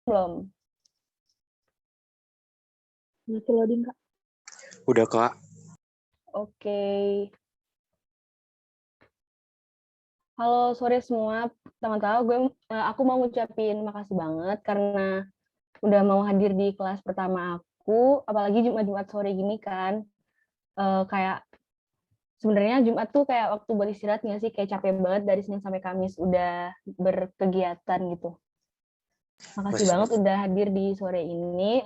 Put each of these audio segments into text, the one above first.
belum? Masih loading, Kak. Udah, Kak. Oke. Halo, sore semua. Pertama-tama aku mau ngucapin makasih banget karena udah mau hadir di kelas pertama aku, apalagi Jumat-Jumat sore gini kan. Kayak sebenarnya Jumat tuh kayak waktu buat istirahat nggak sih? Kayak capek banget dari Senin sampai Kamis udah berkegiatan gitu. Makasih banget udah hadir di sore ini.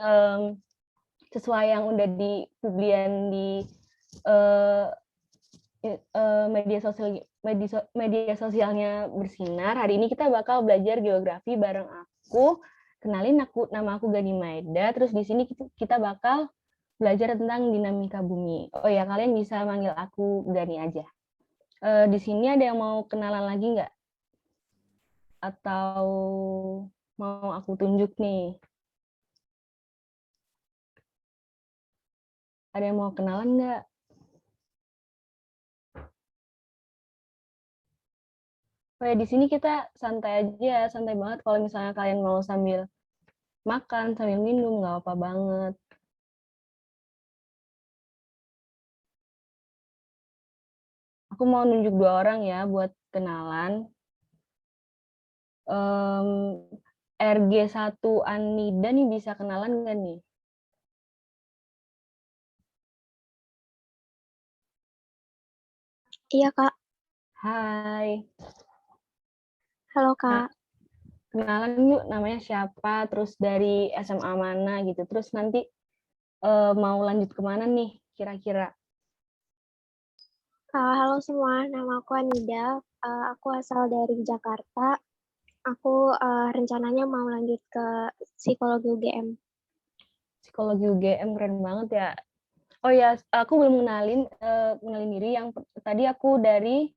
Sesuai yang udah dipublian di media sosialnya Bersinar, hari ini kita bakal belajar geografi bareng aku. Kenalin, nama aku Gani Maeda. Terus di sini kita bakal belajar tentang dinamika bumi. Oh ya, kalian bisa manggil aku Gani aja. Di sini ada yang mau kenalan lagi nggak? Atau mau aku tunjuk nih? Ada yang mau kenalan nggak? Oh ya, di sini kita santai aja, santai banget. Kalau misalnya kalian mau sambil makan, sambil minum, nggak apa-apa banget. Aku mau nunjuk 2 orang ya buat kenalan. RG1 Anida nih bisa kenalan nggak nih? Iya, Kak. Hai. Halo, Kak. Kenalan yuk, namanya siapa, terus dari SMA mana gitu. Terus nanti mau lanjut kemana nih kira-kira? Halo semua, nama aku Anida. Aku asal dari Jakarta. Aku rencananya mau lanjut ke psikologi UGM. Psikologi UGM keren banget ya. Oh ya, aku belum kenalin diri. Yang tadi aku dari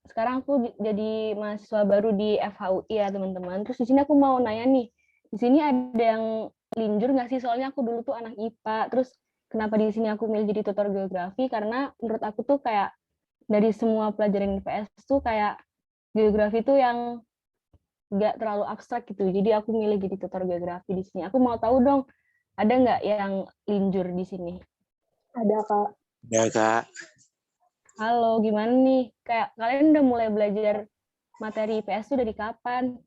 sekarang aku jadi mahasiswa baru di FHUI ya teman-teman. Terus di sini aku mau nanya nih, di sini ada yang linjur nggak sih? Soalnya aku dulu tuh anak IPA. Terus kenapa di sini aku milih jadi tutor geografi? Karena menurut aku tuh kayak dari semua pelajaran IPS tuh kayak geografi tuh yang nggak terlalu abstrak gitu. Jadi aku milih jadi tutor geografi di sini. Aku mau tahu dong, ada nggak yang linjur di sini? Ada, Kak. Ya, Kak. Halo, gimana nih? Kayak kalian udah mulai belajar materi IPS tuh dari kapan?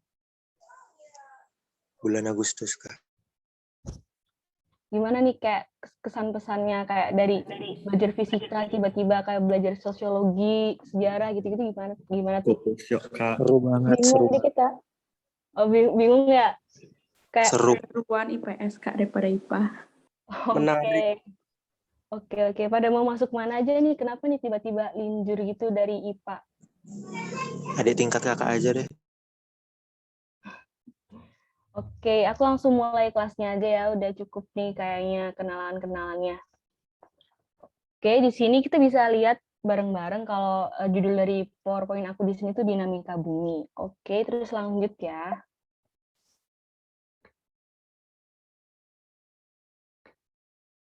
Bulan Agustus, Kak. Gimana nih kayak kesan-pesannya kayak dari belajar fisika tiba-tiba kayak belajar sosiologi, sejarah gitu-gitu gimana tuh? Seru banget, seru. Bingung dikit, Kak. Oh, bingung ya? Kayak Seru. Seruan IPS, Kak, daripada IPA. Menarik. Oke. Pada mau masuk mana aja nih? Kenapa nih tiba-tiba linjur gitu dari IPA? Adik tingkat kakak aja deh. Oke, aku langsung mulai kelasnya aja ya. Udah cukup nih kayaknya kenalan-kenalannya. Oke, di sini kita bisa lihat bareng-bareng kalau judul dari PowerPoint aku di sini tuh dinamika bumi. Oke, terus lanjut ya.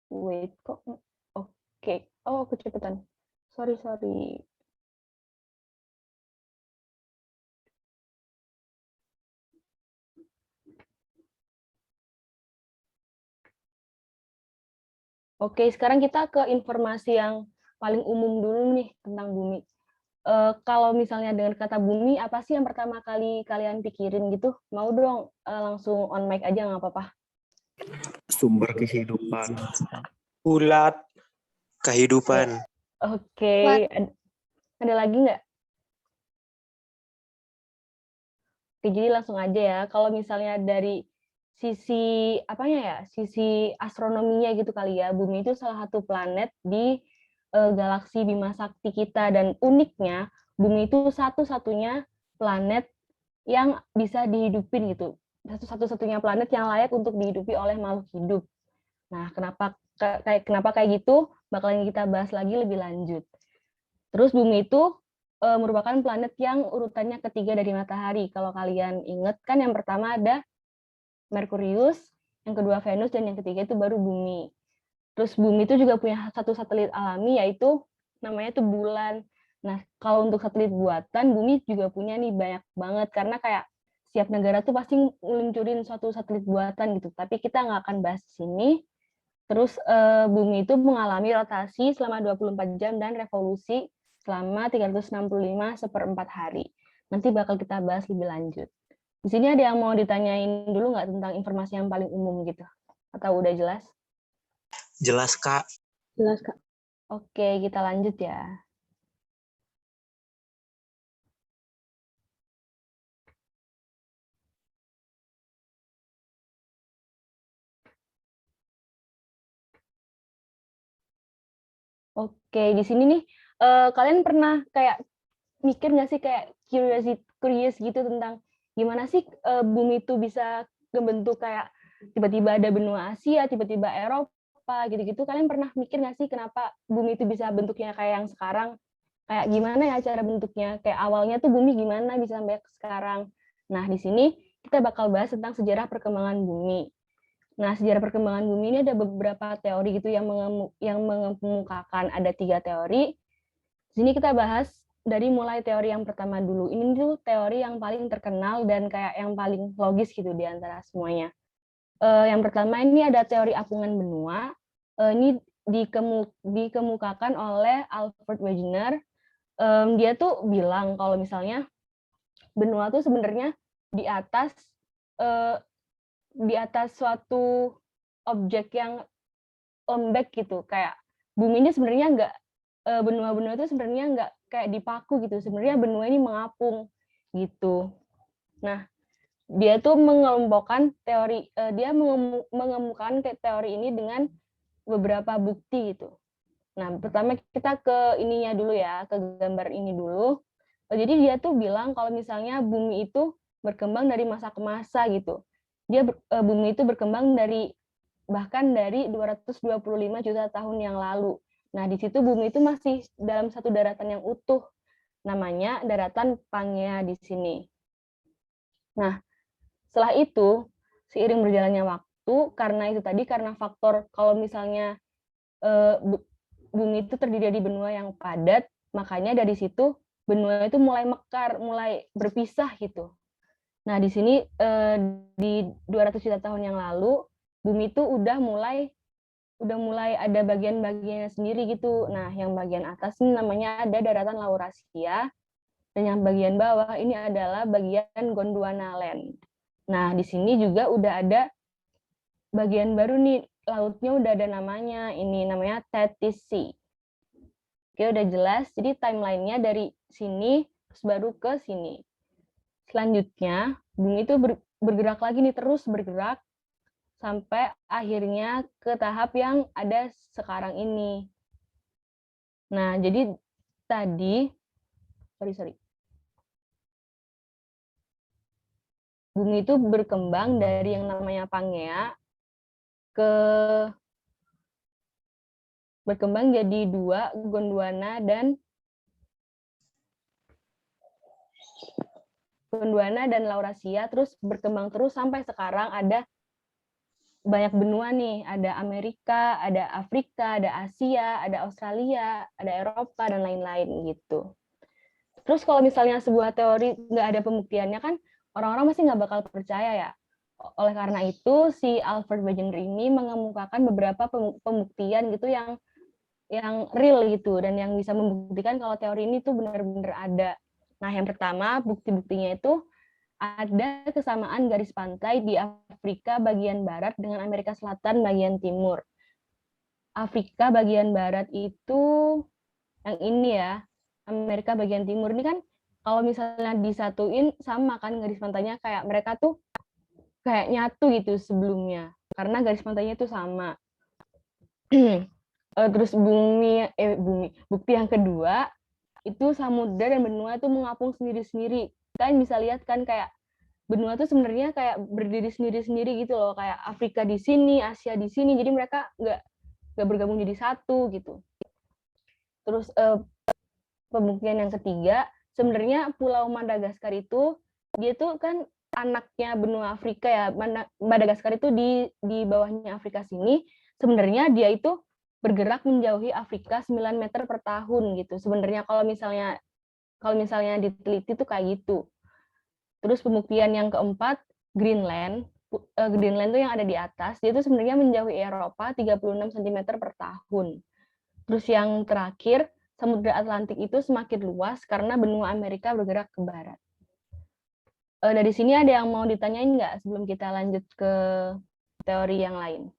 Wait, kok oke. Oh, kecepatan. Sorry. Oke, sekarang kita ke informasi yang paling umum dulu nih tentang bumi. Kalau misalnya dengan kata bumi, apa sih yang pertama kali kalian pikirin gitu? Mau dong langsung on mic aja, nggak apa-apa. Sumber kehidupan. Bulat. Kehidupan. Oke, ada lagi nggak? Oke, jadi langsung aja ya. Kalau misalnya dari sisi apanya ya, sisi astronominya gitu kali ya, bumi itu salah satu planet di galaksi Bima Sakti kita, dan uniknya bumi itu satu-satunya planet yang bisa dihidupin gitu, satu-satunya planet yang layak untuk dihidupi oleh makhluk hidup. Nah, kenapa kayak gitu? Bakalan kita bahas lagi lebih lanjut. Terus bumi itu merupakan planet yang urutannya ketiga dari matahari. Kalau kalian ingat kan yang pertama ada Merkurius, yang kedua Venus, dan yang ketiga itu baru bumi. Terus bumi itu juga punya satu satelit alami, yaitu namanya tuh bulan. Nah, kalau untuk satelit buatan, bumi juga punya nih banyak banget, karena kayak setiap negara tuh pasti ngeluncurin suatu satelit buatan gitu. Tapi kita nggak akan bahas di sini. Terus bumi itu mengalami rotasi selama 24 jam dan revolusi selama 365 hari. Nanti bakal kita bahas lebih lanjut. Di sini ada yang mau ditanyain dulu nggak tentang informasi yang paling umum gitu? Atau udah jelas? Jelas, Kak. Jelas, Kak. Oke, kita lanjut ya. Oke, di sini nih, kalian pernah kayak mikir nggak sih kayak curious gitu tentang gimana sih bumi itu bisa kebentuk kayak tiba-tiba ada benua Asia, tiba-tiba Eropa gitu-gitu. Kalian pernah mikir nggak sih kenapa bumi itu bisa bentuknya kayak yang sekarang? Kayak gimana ya cara bentuknya? Kayak awalnya tuh bumi gimana bisa sampai sekarang? Nah, di sini kita bakal bahas tentang sejarah perkembangan bumi. Nah, sejarah perkembangan bumi ini ada beberapa teori gitu yang mengemukakan ada 3 teori. Di sini kita bahas dari mulai teori yang pertama dulu. Ini tuh teori yang paling terkenal dan kayak yang paling logis gitu di antara semuanya. Yang pertama ini ada teori apungan benua. Ini dikemukakan oleh Alfred Wegener. Dia tuh bilang kalau misalnya benua tuh sebenarnya di atas suatu objek yang lembek gitu, kayak bumi ini sebenarnya nggak benua-benua itu sebenarnya nggak kayak dipaku gitu, sebenarnya benua ini mengapung gitu. Nah, dia tuh mengelompokkan teori, dia mengemukakan teori ini dengan beberapa bukti gitu. Nah, pertama kita ke ininya dulu ya, ke gambar ini dulu. Jadi dia tuh bilang kalau misalnya bumi itu berkembang dari masa ke masa gitu. Bumi itu berkembang bahkan dari 225 juta tahun yang lalu. Nah, di situ bumi itu masih dalam satu daratan yang utuh. Namanya daratan Pangea di sini. Nah, setelah itu seiring berjalannya waktu karena faktor kalau misalnya bumi itu terdiri dari benua yang padat, makanya dari situ benua itu mulai mekar, mulai berpisah gitu. Nah, di sini di 200 juta tahun yang lalu, bumi itu udah mulai ada bagian-bagiannya sendiri gitu. Nah, yang bagian atas ini namanya ada daratan Laurasia, dan yang bagian bawah ini adalah bagian Gondwanaland. Nah, di sini juga udah ada bagian baru nih, lautnya udah ada namanya, ini namanya Tethys Sea. Oke, udah jelas. Jadi timeline-nya dari sini terus baru ke sini. Selanjutnya, bumi itu bergerak lagi nih, terus bergerak sampai akhirnya ke tahap yang ada sekarang ini. Nah, jadi tadi, bumi itu berkembang dari yang namanya Pangea berkembang jadi 2, Gondwana dan Laurasia, terus berkembang terus sampai sekarang ada banyak benua nih, ada Amerika, ada Afrika, ada Asia, ada Australia, ada Eropa, dan lain-lain gitu. Terus kalau misalnya sebuah teori nggak ada pembuktiannya kan, orang-orang pasti nggak bakal percaya ya. Oleh karena itu, si Alfred Wegener ini mengemukakan beberapa pembuktian gitu yang real gitu, dan yang bisa membuktikan kalau teori ini tuh benar-benar ada. Nah, yang pertama, bukti-buktinya itu ada kesamaan garis pantai di Afrika bagian barat dengan Amerika Selatan bagian timur. Afrika bagian barat itu yang ini ya, Amerika bagian timur ini kan kalau misalnya disatuin sama kan garis pantainya, kayak mereka tuh kayak nyatu gitu sebelumnya karena garis pantainya itu sama. Terus bukti yang kedua itu samudra dan benua itu mengapung sendiri-sendiri. Kalian bisa lihat kan kayak benua tuh sebenarnya kayak berdiri sendiri-sendiri gitu loh, kayak Afrika di sini, Asia di sini, jadi mereka nggak bergabung jadi satu gitu. Terus pembuktian yang ketiga, sebenarnya Pulau Madagaskar itu dia tuh kan anaknya benua Afrika ya. Madagaskar itu di bawahnya Afrika sini, sebenarnya dia itu bergerak menjauhi Afrika 9 meter per tahun gitu. Sebenarnya kalau misalnya diteliti tuh kayak gitu. Terus pembuktian yang keempat, Greenland. Greenland tuh yang ada di atas, dia tuh sebenarnya menjauhi Eropa 36 cm per tahun. Terus yang terakhir, Samudra Atlantik itu semakin luas karena benua Amerika bergerak ke barat. Dari sini ada yang mau ditanyain nggak sebelum kita lanjut ke teori yang lain?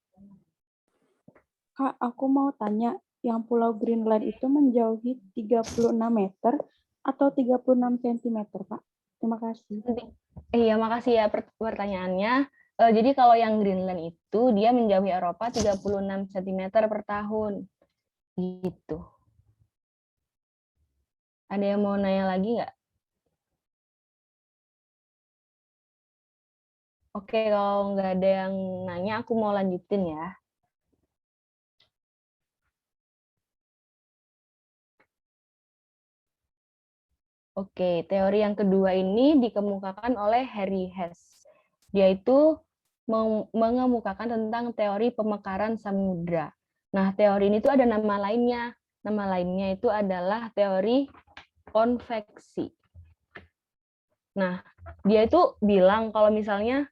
Kak, aku mau tanya, yang Pulau Greenland itu menjauhi 36 meter atau 36 cm, Kak? Terima kasih. Iya, makasih ya pertanyaannya. Jadi kalau yang Greenland itu dia menjauhi Eropa 36 cm per tahun. Gitu. Ada yang mau nanya lagi nggak? Oke, kalau nggak ada yang nanya, aku mau lanjutin ya. Oke, teori yang kedua ini dikemukakan oleh Harry Hess. Dia itu mengemukakan tentang teori pemekaran samudra. Nah, teori ini tuh ada nama lainnya. Nama lainnya itu adalah teori konveksi. Nah, dia itu bilang kalau misalnya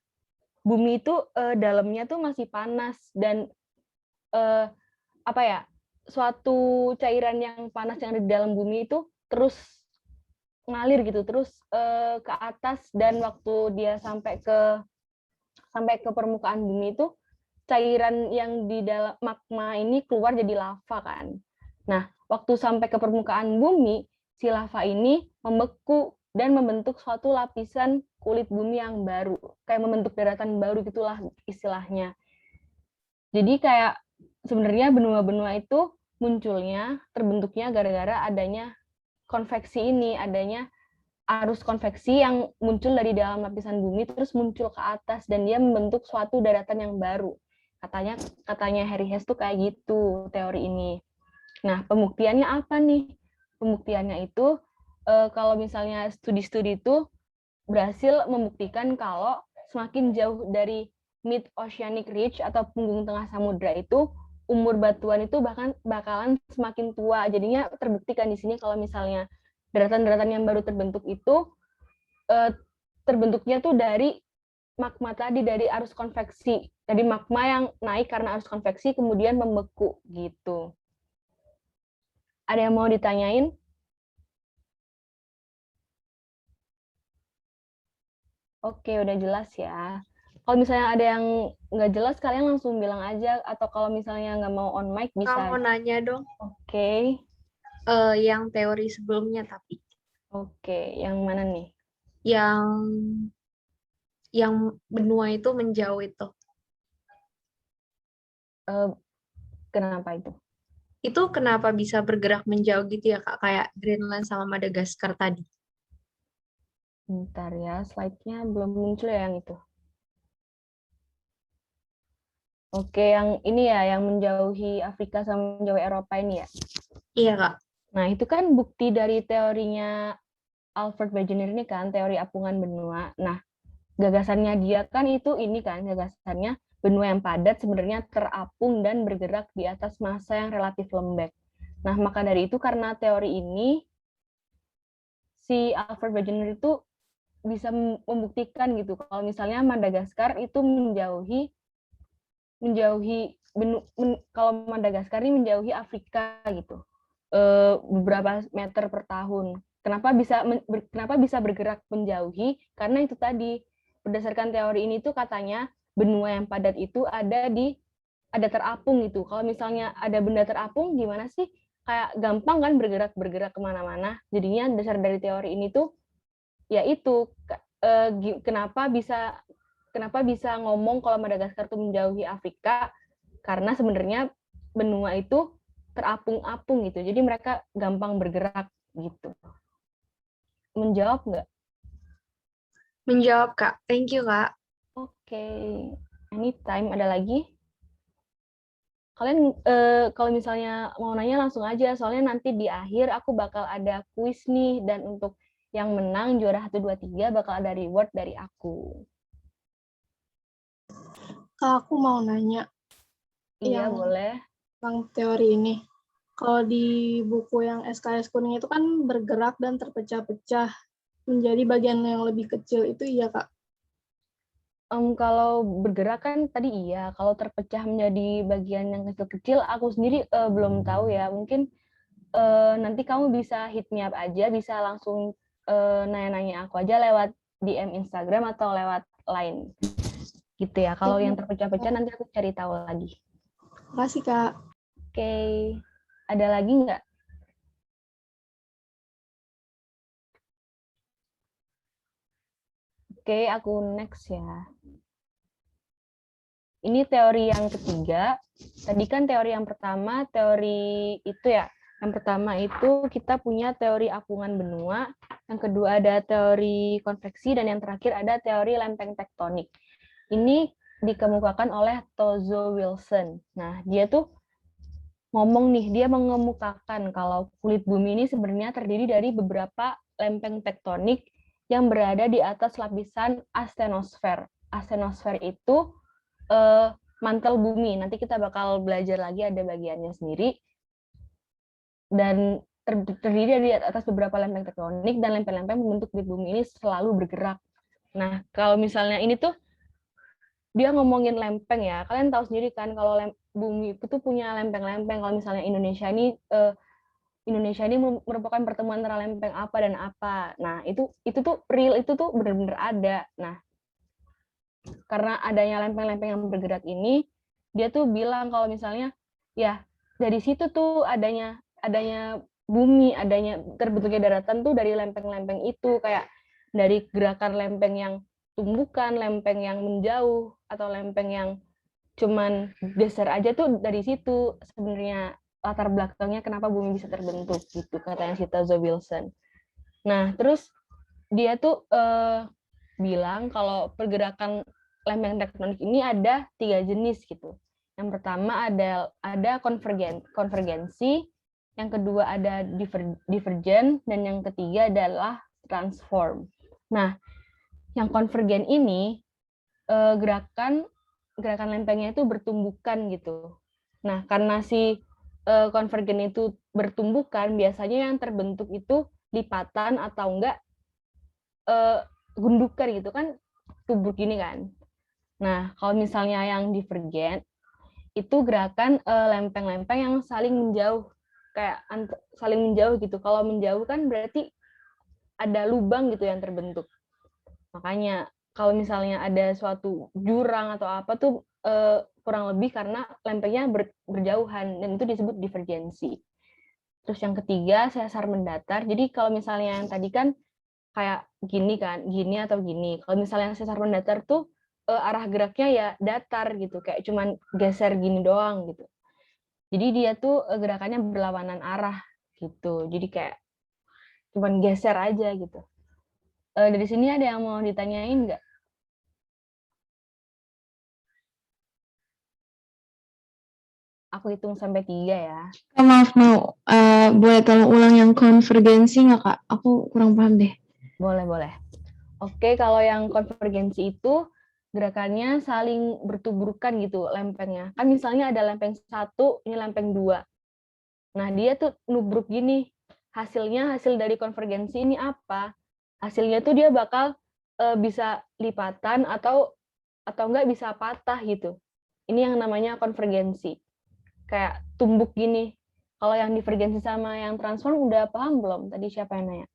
bumi itu dalamnya tuh masih panas dan apa ya, suatu cairan yang panas yang ada di dalam bumi itu terus ngalir gitu, terus ke atas, dan waktu dia sampai ke permukaan bumi itu cairan yang di dalam magma ini keluar jadi lava kan. Nah, waktu sampai ke permukaan bumi, si lava ini membeku dan membentuk suatu lapisan kulit bumi yang baru, kayak membentuk daratan baru gitulah istilahnya. Jadi kayak sebenarnya benua-benua itu terbentuknya gara-gara adanya konveksi ini, adanya arus konveksi yang muncul dari dalam lapisan bumi terus muncul ke atas dan dia membentuk suatu daratan yang baru. Katanya Harry Hess tuh kayak gitu teori ini. Nah, pembuktiannya apa nih? Pembuktiannya itu kalau misalnya studi-studi itu berhasil membuktikan kalau semakin jauh dari mid oceanic ridge atau punggung tengah samudra itu umur batuan itu bahkan bakalan semakin tua. Jadinya terbuktikan di sini kalau misalnya daratan-daratan yang baru terbentuk itu terbentuknya tuh dari magma tadi, dari arus konveksi. Jadi magma yang naik karena arus konveksi kemudian membeku gitu. Ada yang mau ditanyain? Oke, udah jelas ya. Kalau misalnya ada yang nggak jelas, kalian langsung bilang aja. Atau kalau misalnya nggak mau on mic, bisa. Mau nanya dong, Oke. yang teori sebelumnya tapi Oke, yang mana nih? yang benua itu menjauh itu. Kenapa itu? Itu kenapa bisa bergerak menjauh gitu ya, Kak? Kayak Greenland sama Madagaskar tadi. Bentar ya, slide-nya belum muncul ya yang itu. Oke, yang ini ya, yang menjauhi Afrika sama menjauhi Eropa ini ya? Iya, Kak. Nah, itu kan bukti dari teorinya Alfred Wegener ini kan, teori apungan benua. Nah, gagasannya dia kan itu ini kan, gagasannya benua yang padat sebenarnya terapung dan bergerak di atas massa yang relatif lembek. Nah, maka dari itu karena teori ini, si Alfred Wegener itu bisa membuktikan gitu kalau misalnya Madagaskar itu kalau Madagaskar ini menjauhi Afrika gitu beberapa meter per tahun. Kenapa bisa bergerak menjauhi? Karena itu tadi berdasarkan teori ini tuh katanya benua yang padat itu ada terapung gitu. Kalau misalnya ada benda terapung gimana sih? Kayak gampang kan bergerak kemana-mana. Jadinya dasar dari teori ini tuh yaitu kenapa bisa ngomong kalau Madagaskar itu menjauhi Afrika, karena sebenarnya benua itu terapung-apung gitu, jadi mereka gampang bergerak gitu. Menjawab nggak? Menjawab, Kak. Thank you, Kak. Oke. Anytime. Ada lagi? Kalian kalau misalnya mau nanya langsung aja, soalnya nanti di akhir aku bakal ada kuis nih, dan untuk yang menang juara 1, 2, 3 bakal ada reward dari aku. Kak, aku mau nanya. Iya, boleh. Tentang teori ini. Kalau di buku yang SKS kuning itu kan bergerak dan terpecah-pecah. menjadi bagian yang lebih kecil itu iya, Kak. Kalau bergerak kan tadi iya, kalau terpecah menjadi bagian yang kecil-kecil, aku sendiri belum tahu ya. Mungkin nanti kamu bisa hit me up aja, bisa langsung nanya-nanya aku aja lewat DM Instagram atau lewat Line. Gitu ya. Kalau yang terpecah-pecah nanti aku cari tahu lagi. Makasih, Kak. Oke. Ada lagi nggak? Oke, aku next ya. Ini teori yang ketiga. Tadi kan teori yang pertama, teori itu ya. Yang pertama itu kita punya teori apungan benua. Yang kedua ada teori konveksi. Dan yang terakhir ada teori lempeng tektonik. Ini dikemukakan oleh Tozo Wilson. Nah, dia tuh ngomong nih, dia mengemukakan kalau kulit bumi ini sebenarnya terdiri dari beberapa lempeng tektonik yang berada di atas lapisan astenosfer. Astenosfer itu mantel bumi. Nanti kita bakal belajar lagi, ada bagiannya sendiri. Dan terdiri dari atas beberapa lempeng tektonik, dan lempeng-lempeng membentuk kulit bumi ini selalu bergerak. Nah, kalau misalnya ini tuh dia ngomongin lempeng ya, kalian tahu sendiri kan kalau bumi itu tuh punya lempeng-lempeng. Kalau misalnya Indonesia ini merupakan pertemuan antara lempeng apa dan apa. Nah, itu tuh real, itu tuh benar-benar ada. Nah, karena adanya lempeng-lempeng yang bergerak ini, dia tuh bilang kalau misalnya ya dari situ tuh adanya bumi, adanya terbentuknya daratan tuh dari lempeng-lempeng itu, kayak dari gerakan lempeng yang tumbukan, lempeng yang menjauh, atau lempeng yang cuman geser aja tuh dari situ sebenarnya latar belakangnya kenapa bumi bisa terbentuk gitu, katanya si Tozo Wilson. Nah, terus dia tuh bilang kalau pergerakan lempeng tektonik ini ada 3 jenis gitu. Yang pertama ada konvergensi, yang kedua ada divergen, dan yang ketiga adalah transform. Nah, yang konvergen ini gerakan lempengnya itu bertumbukan gitu. Nah, karena si konvergen itu bertumbukan, biasanya yang terbentuk itu lipatan atau enggak gundukan gitu kan, tubruk gini kan. Nah, kalau misalnya yang divergen itu gerakan lempeng-lempeng yang saling menjauh, kayak saling menjauh gitu. Kalau menjauh kan berarti ada lubang gitu yang terbentuk. Makanya kalau misalnya ada suatu jurang atau apa tuh kurang lebih karena lempengnya berjauhan, dan itu disebut divergensi. Terus yang ketiga sesar mendatar. Jadi kalau misalnya yang tadi kan kayak gini kan, gini atau gini. Kalau misalnya sesar mendatar tuh arah geraknya ya datar gitu, kayak cuman geser gini doang gitu. Jadi dia tuh gerakannya berlawanan arah gitu. Jadi kayak cuman geser aja gitu. Dari sini ada yang mau ditanyain nggak? Aku hitung sampai 3 ya. Maaf, mau boleh tolong ulang yang konvergensi nggak, Kak? Aku kurang paham deh. Boleh. Oke, kalau yang konvergensi itu gerakannya saling bertuburkan gitu lempengnya. Kan misalnya ada lempeng 1, ini lempeng 2. Nah, dia tuh nubruk gini. Hasil dari konvergensi ini apa? Hasilnya tuh dia bakal bisa lipatan atau enggak bisa patah gitu. Ini yang namanya konvergensi. Kayak tumbuk gini. Kalau yang divergensi sama yang transform udah paham belum? Tadi siapa yang nanya?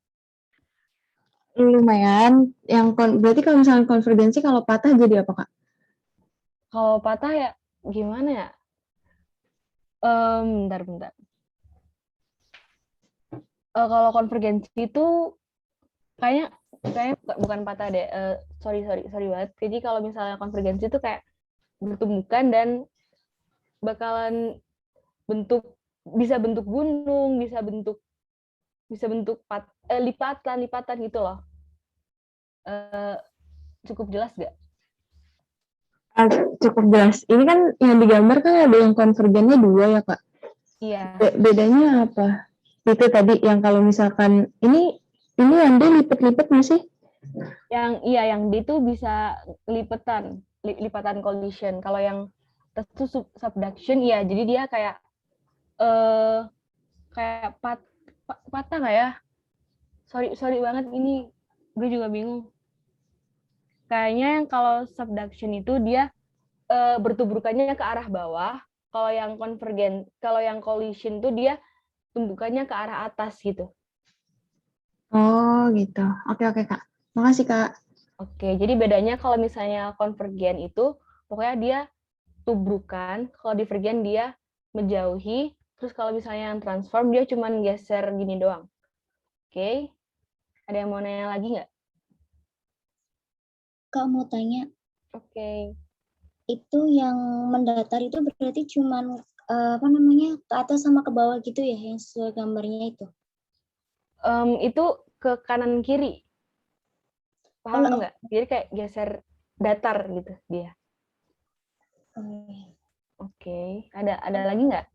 Lumayan. Berarti kalau misalnya konvergensi, kalau patah jadi apa, Kak? Kalau patah ya gimana ya? Bentar. Kalau konvergensi itu kayaknya bukan patah deh. Sorry banget. Jadi kalau misalnya konvergensi itu kayak bertumbukan dan bakalan bisa bentuk gunung, bisa bentuk lipatan gitu loh. Cukup jelas gak? Cukup jelas. Ini kan yang digambar kan ada yang konvergennya 2 ya, Kak? Iya. Bedanya apa? Itu tadi yang kalau misalkan ini yang D lipet-lipet nggak sih? Yang D itu bisa lipatan collision. Kalau yang itu subduction, ya jadi dia kayak patah nggak ya? Sorry banget ini Gue juga bingung. Kayaknya yang kalau subduction itu dia bertumbukannya ke arah bawah. Kalau yang convergen, kalau yang collision tuh dia tumbukannya ke arah atas gitu. Oh, gitu. Oke, oke, Kak. Makasih, Kak. Oke, jadi bedanya kalau misalnya konvergen itu pokoknya dia tubrukan, kalau divergen dia menjauhi, terus kalau misalnya yang transform dia cuma geser gini doang. Oke, ada yang mau nanya lagi nggak? Kak mau tanya, Oke, itu yang mendatar itu berarti cuman apa namanya ke atas sama ke bawah gitu ya yang sesuai gambarnya itu? Itu ke kanan kiri, paham Oh, nggak? Jadi kayak geser datar gitu dia. oh. Oke, ada lagi nggak?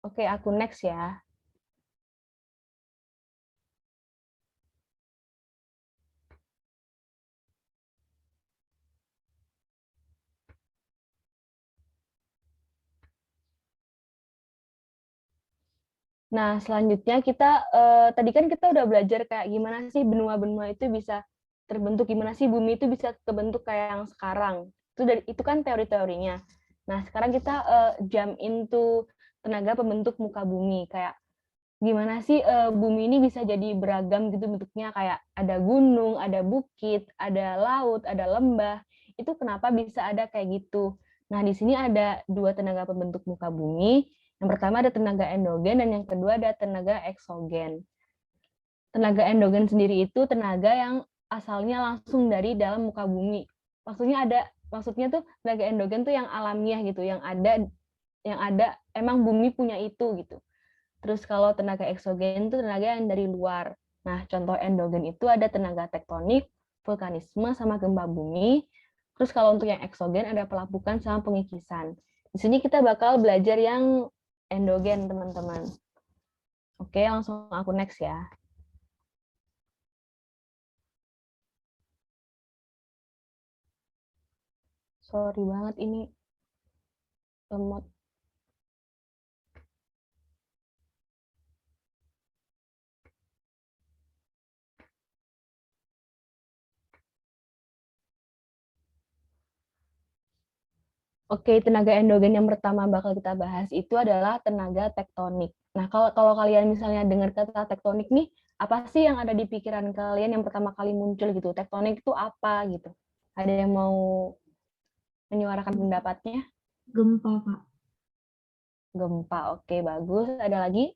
Oke, aku next ya. Nah, selanjutnya kita tadi kan kita udah belajar kayak gimana sih benua-benua itu bisa terbentuk, gimana sih bumi itu bisa kebentuk kayak yang sekarang. Itu kan teori-teorinya. Nah, sekarang kita jump into tenaga pembentuk muka bumi, kayak gimana sih bumi ini bisa jadi beragam gitu bentuknya, kayak ada gunung, ada bukit, ada laut, ada lembah. Itu kenapa bisa ada kayak gitu. Nah, di sini ada dua tenaga pembentuk muka bumi. Yang pertama ada tenaga endogen dan yang kedua ada tenaga eksogen. Tenaga endogen sendiri itu tenaga yang asalnya langsung dari dalam muka bumi. Maksudnya tuh tenaga endogen tuh yang alamiah gitu, yang ada emang bumi punya itu gitu. Terus kalau tenaga eksogen itu tenaga yang dari luar. Nah, contoh endogen itu ada tenaga tektonik, vulkanisme, sama gempa bumi. Terus kalau untuk yang eksogen ada pelapukan sama pengikisan. Di sini kita bakal belajar yang endogen, teman-teman. Oke, langsung aku next ya. Sorry banget ini lemot. Oke, tenaga endogen yang pertama bakal kita bahas itu adalah tenaga tektonik. Nah, kalau kalian misalnya dengar kata tektonik nih, apa sih yang ada di pikiran kalian yang pertama kali muncul gitu? Tektonik itu apa gitu? Ada yang mau menyuarakan pendapatnya? Gempa, Pak. Gempa, oke, bagus. Ada lagi?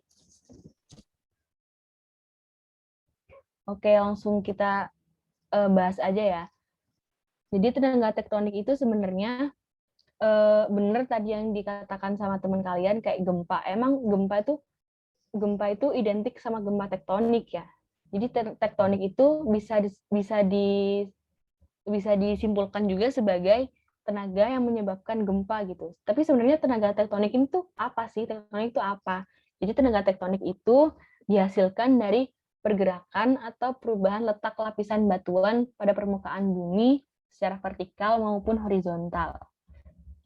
Oke, langsung kita bahas aja ya. Jadi tenaga tektonik itu sebenarnya bener tadi yang dikatakan sama teman kalian kayak gempa. Emang gempa itu identik sama gempa tektonik ya. Jadi tektonik itu bisa disimpulkan juga sebagai tenaga yang menyebabkan gempa gitu. Tapi sebenarnya tenaga tektonik itu apa sih? Tektonik itu apa? Jadi tenaga tektonik itu dihasilkan dari pergerakan atau perubahan letak lapisan batuan pada permukaan bumi secara vertikal maupun horizontal.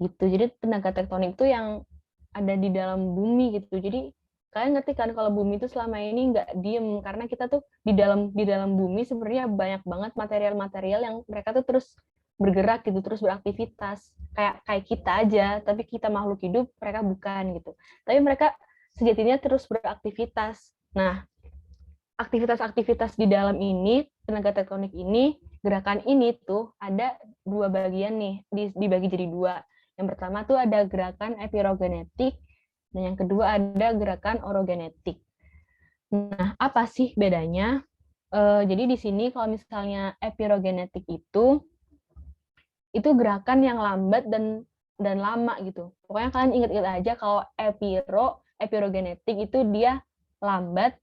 Gitu. Jadi tenaga tektonik itu yang ada di dalam bumi gitu. Jadi kalian ngerti kan kalau bumi itu selama ini nggak diem karena kita tuh di dalam bumi sebenarnya banyak banget material-material yang mereka tuh terus bergerak gitu, terus beraktivitas. Kayak kita aja, tapi kita makhluk hidup, mereka bukan gitu. Tapi mereka sejatinya terus beraktivitas. Nah, aktivitas-aktivitas di dalam ini, tenaga tektonik ini, gerakan ini tuh ada dua bagian nih, dibagi jadi dua. Yang pertama tuh ada gerakan epirogenetik, dan yang kedua ada gerakan orogenetik. Nah, apa sih bedanya? Jadi di sini kalau misalnya epirogenetik itu gerakan yang lambat dan lama gitu. Pokoknya kalian ingat-ingat aja kalau epirogenetik itu dia lambat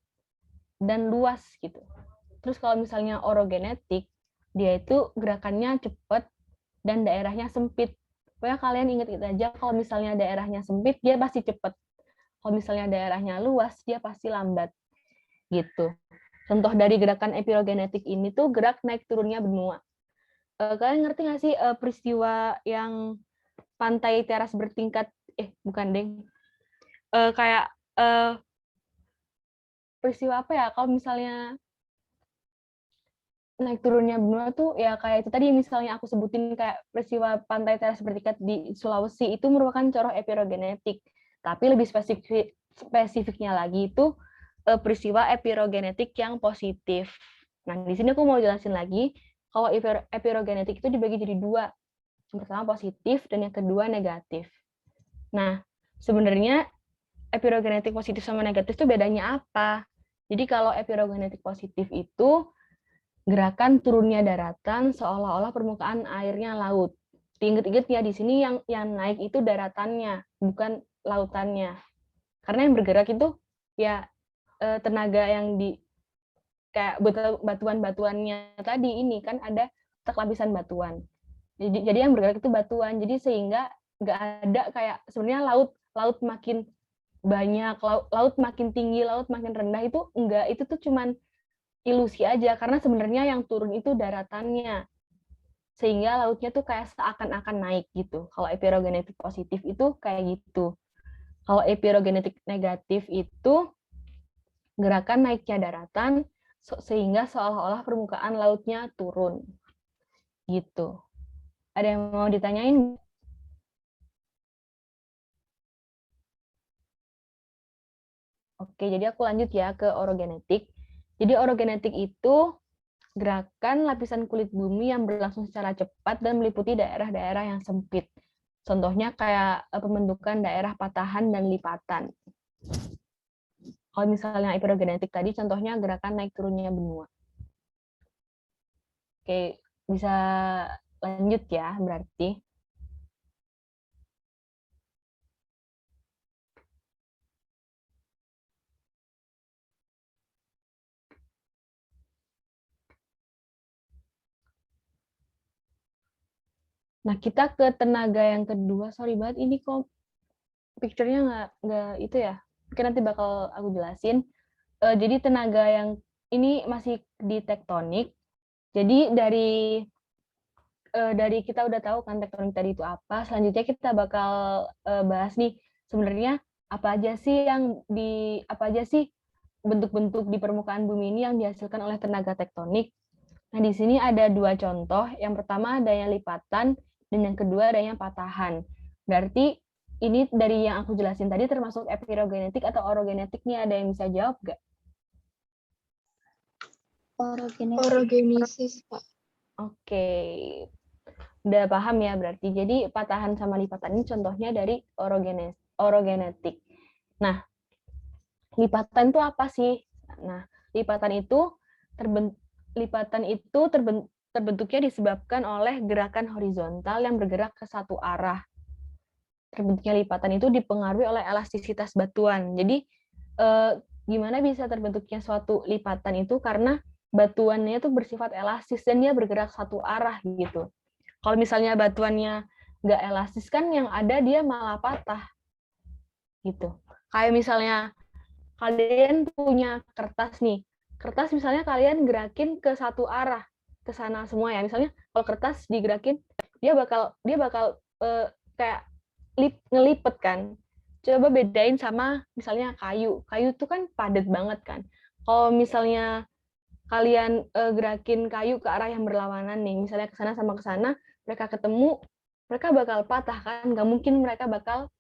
dan luas gitu. Terus kalau misalnya orogenetik, dia itu gerakannya cepat dan daerahnya sempit. Pokoknya kalian ingat-ingat aja kalau misalnya daerahnya sempit, dia pasti cepat. Kalau misalnya daerahnya luas, dia pasti lambat. Gitu. Contoh dari gerakan epirogenetik ini tuh gerak naik turunnya benua. Kalian ngerti nggak sih peristiwa yang pantai teras bertingkat, bukan deng, kayak peristiwa apa ya, kalau misalnya naik turunnya benua tuh ya kayak itu tadi misalnya aku sebutin kayak peristiwa pantai teras bertingkat di Sulawesi itu merupakan coroh epirogenetik. Tapi lebih spesifiknya lagi itu peristiwa epirogenetik yang positif. Nah, di sini aku mau jelasin lagi kalau epirogenetik itu dibagi jadi dua. Yang pertama positif dan yang kedua negatif. Nah, sebenarnya epirogenetik positif sama negatif itu bedanya apa? Jadi kalau epirogenetik positif itu gerakan turunnya daratan seolah-olah permukaan airnya laut. Diinget-inget ya, di sini yang naik itu daratannya, bukan lautannya. Karena yang bergerak itu ya tenaga yang di kayak batuan-batuannya tadi ini kan ada lapisan batuan. Jadi yang bergerak itu batuan. Jadi sehingga nggak ada kayak sebenarnya laut makin banyak, laut makin tinggi, laut makin rendah itu enggak, itu tuh cuman ilusi aja karena sebenarnya yang turun itu daratannya. Sehingga lautnya tuh kayak seakan-akan naik gitu. Kalau epirogenetik positif itu kayak gitu. Kalau epirogenetik negatif itu gerakan naiknya daratan sehingga seolah-olah permukaan lautnya turun. Gitu. Ada yang mau ditanyain? Oke, jadi aku lanjut ya ke orogenetik. Jadi orogenetik itu gerakan lapisan kulit bumi yang berlangsung secara cepat dan meliputi daerah-daerah yang sempit. Contohnya kayak pembentukan daerah patahan dan lipatan. Kalau misalnya epirogenetik tadi, contohnya gerakan naik turunnya benua. Oke, bisa lanjut ya berarti. Nah, kita ke tenaga yang kedua. Sorry banget, ini kok picture-nya nggak itu ya. Mungkin nanti bakal aku jelasin. Jadi tenaga yang ini masih di tektonik. Jadi dari kita udah tahu kan tektonik tadi itu apa. Selanjutnya kita bakal bahas nih sebenarnya apa aja sih bentuk-bentuk di permukaan bumi ini yang dihasilkan oleh tenaga tektonik. Nah, di sini ada dua contoh. Yang pertama adanya lipatan dan yang kedua adanya patahan. Berarti ini dari yang aku jelasin tadi termasuk epirogenetik atau orogenetik nih, ada yang bisa jawab nggak? Orogenesis, Pak. Oke, udah paham ya berarti. Jadi patahan sama lipatan ini contohnya dari orogenetik. Nah, lipatan itu apa sih? Nah, lipatan itu terbentuknya disebabkan oleh gerakan horizontal yang bergerak ke satu arah. Terbentuknya lipatan itu dipengaruhi oleh elastisitas batuan. Jadi gimana bisa terbentuknya suatu lipatan itu karena batuannya itu bersifat elastis dan dia bergerak satu arah gitu. Kalau misalnya batuannya nggak elastis kan yang ada dia malah patah gitu. Kayak misalnya kalian punya kertas nih, kertas misalnya kalian gerakin ke satu arah ke sana semua ya. Misalnya kalau kertas digerakin dia bakal kayak ngelipet kan. Coba bedain sama misalnya kayu. Kayu tuh kan padat banget kan. Kalau misalnya kalian gerakin kayu ke arah yang berlawanan nih, misalnya ke sana sama ke sana, mereka ketemu, mereka bakal patah kan. Nggak mungkin mereka bakal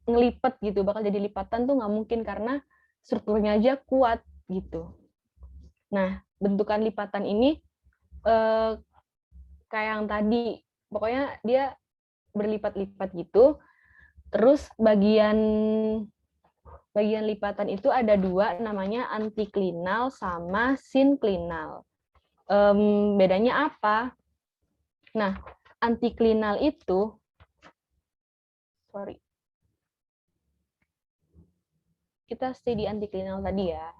ngelipet gitu, bakal jadi lipatan tuh nggak mungkin karena strukturnya aja kuat gitu. Nah, bentukan lipatan ini kayak yang tadi, pokoknya dia berlipat-lipat gitu. Terus bagian lipatan itu ada dua, namanya antiklinal sama sinklinal. Bedanya apa? Nah, antiklinal itu, kita stay di antiklinal tadi ya.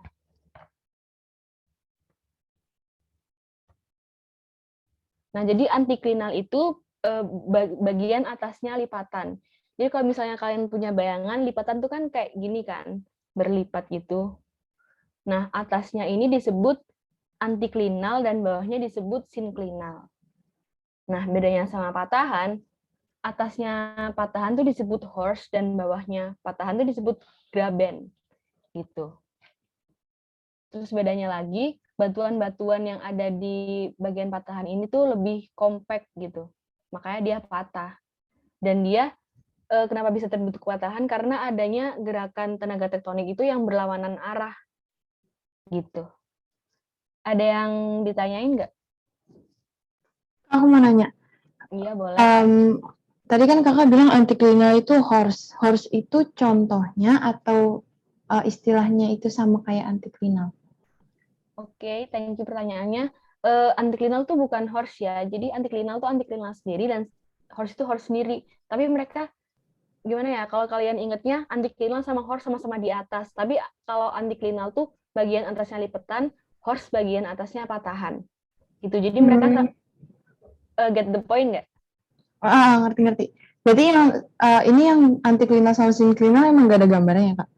Nah, jadi antiklinal itu bagian atasnya lipatan. Jadi kalau misalnya kalian punya bayangan, lipatan tuh kan kayak gini kan, berlipat gitu. Nah, atasnya ini disebut antiklinal dan bawahnya disebut sinklinal. Nah, bedanya sama patahan, atasnya patahan tuh disebut horst dan bawahnya patahan tuh disebut graben gitu. Terus bedanya lagi, batuan-batuan yang ada di bagian patahan ini tuh lebih compact gitu. Makanya dia patah. Dan dia kenapa bisa terbentuk patahan? Karena adanya gerakan tenaga tektonik itu yang berlawanan arah gitu. Ada yang ditanyain nggak? Aku mau nanya. Iya, boleh. Tadi kan kakak bilang antiklinal itu horse. Horse itu contohnya atau istilahnya itu sama kayak antiklinal? Oke, thank you pertanyaannya. Antiklinal tuh bukan horse ya. Jadi antiklinal tuh antiklinal sendiri dan horse itu horse sendiri. Tapi mereka gimana ya? Kalau kalian ingetnya antiklinal sama horse sama-sama di atas. Tapi kalau antiklinal tuh bagian atasnya lipetan, horse bagian atasnya patahan. Gitu. Jadi mereka get the point nggak? Ngerti-ngerti. Berarti yang ini yang antiklinal sama sinklinal emang gak ada gambarnya ya, Kak?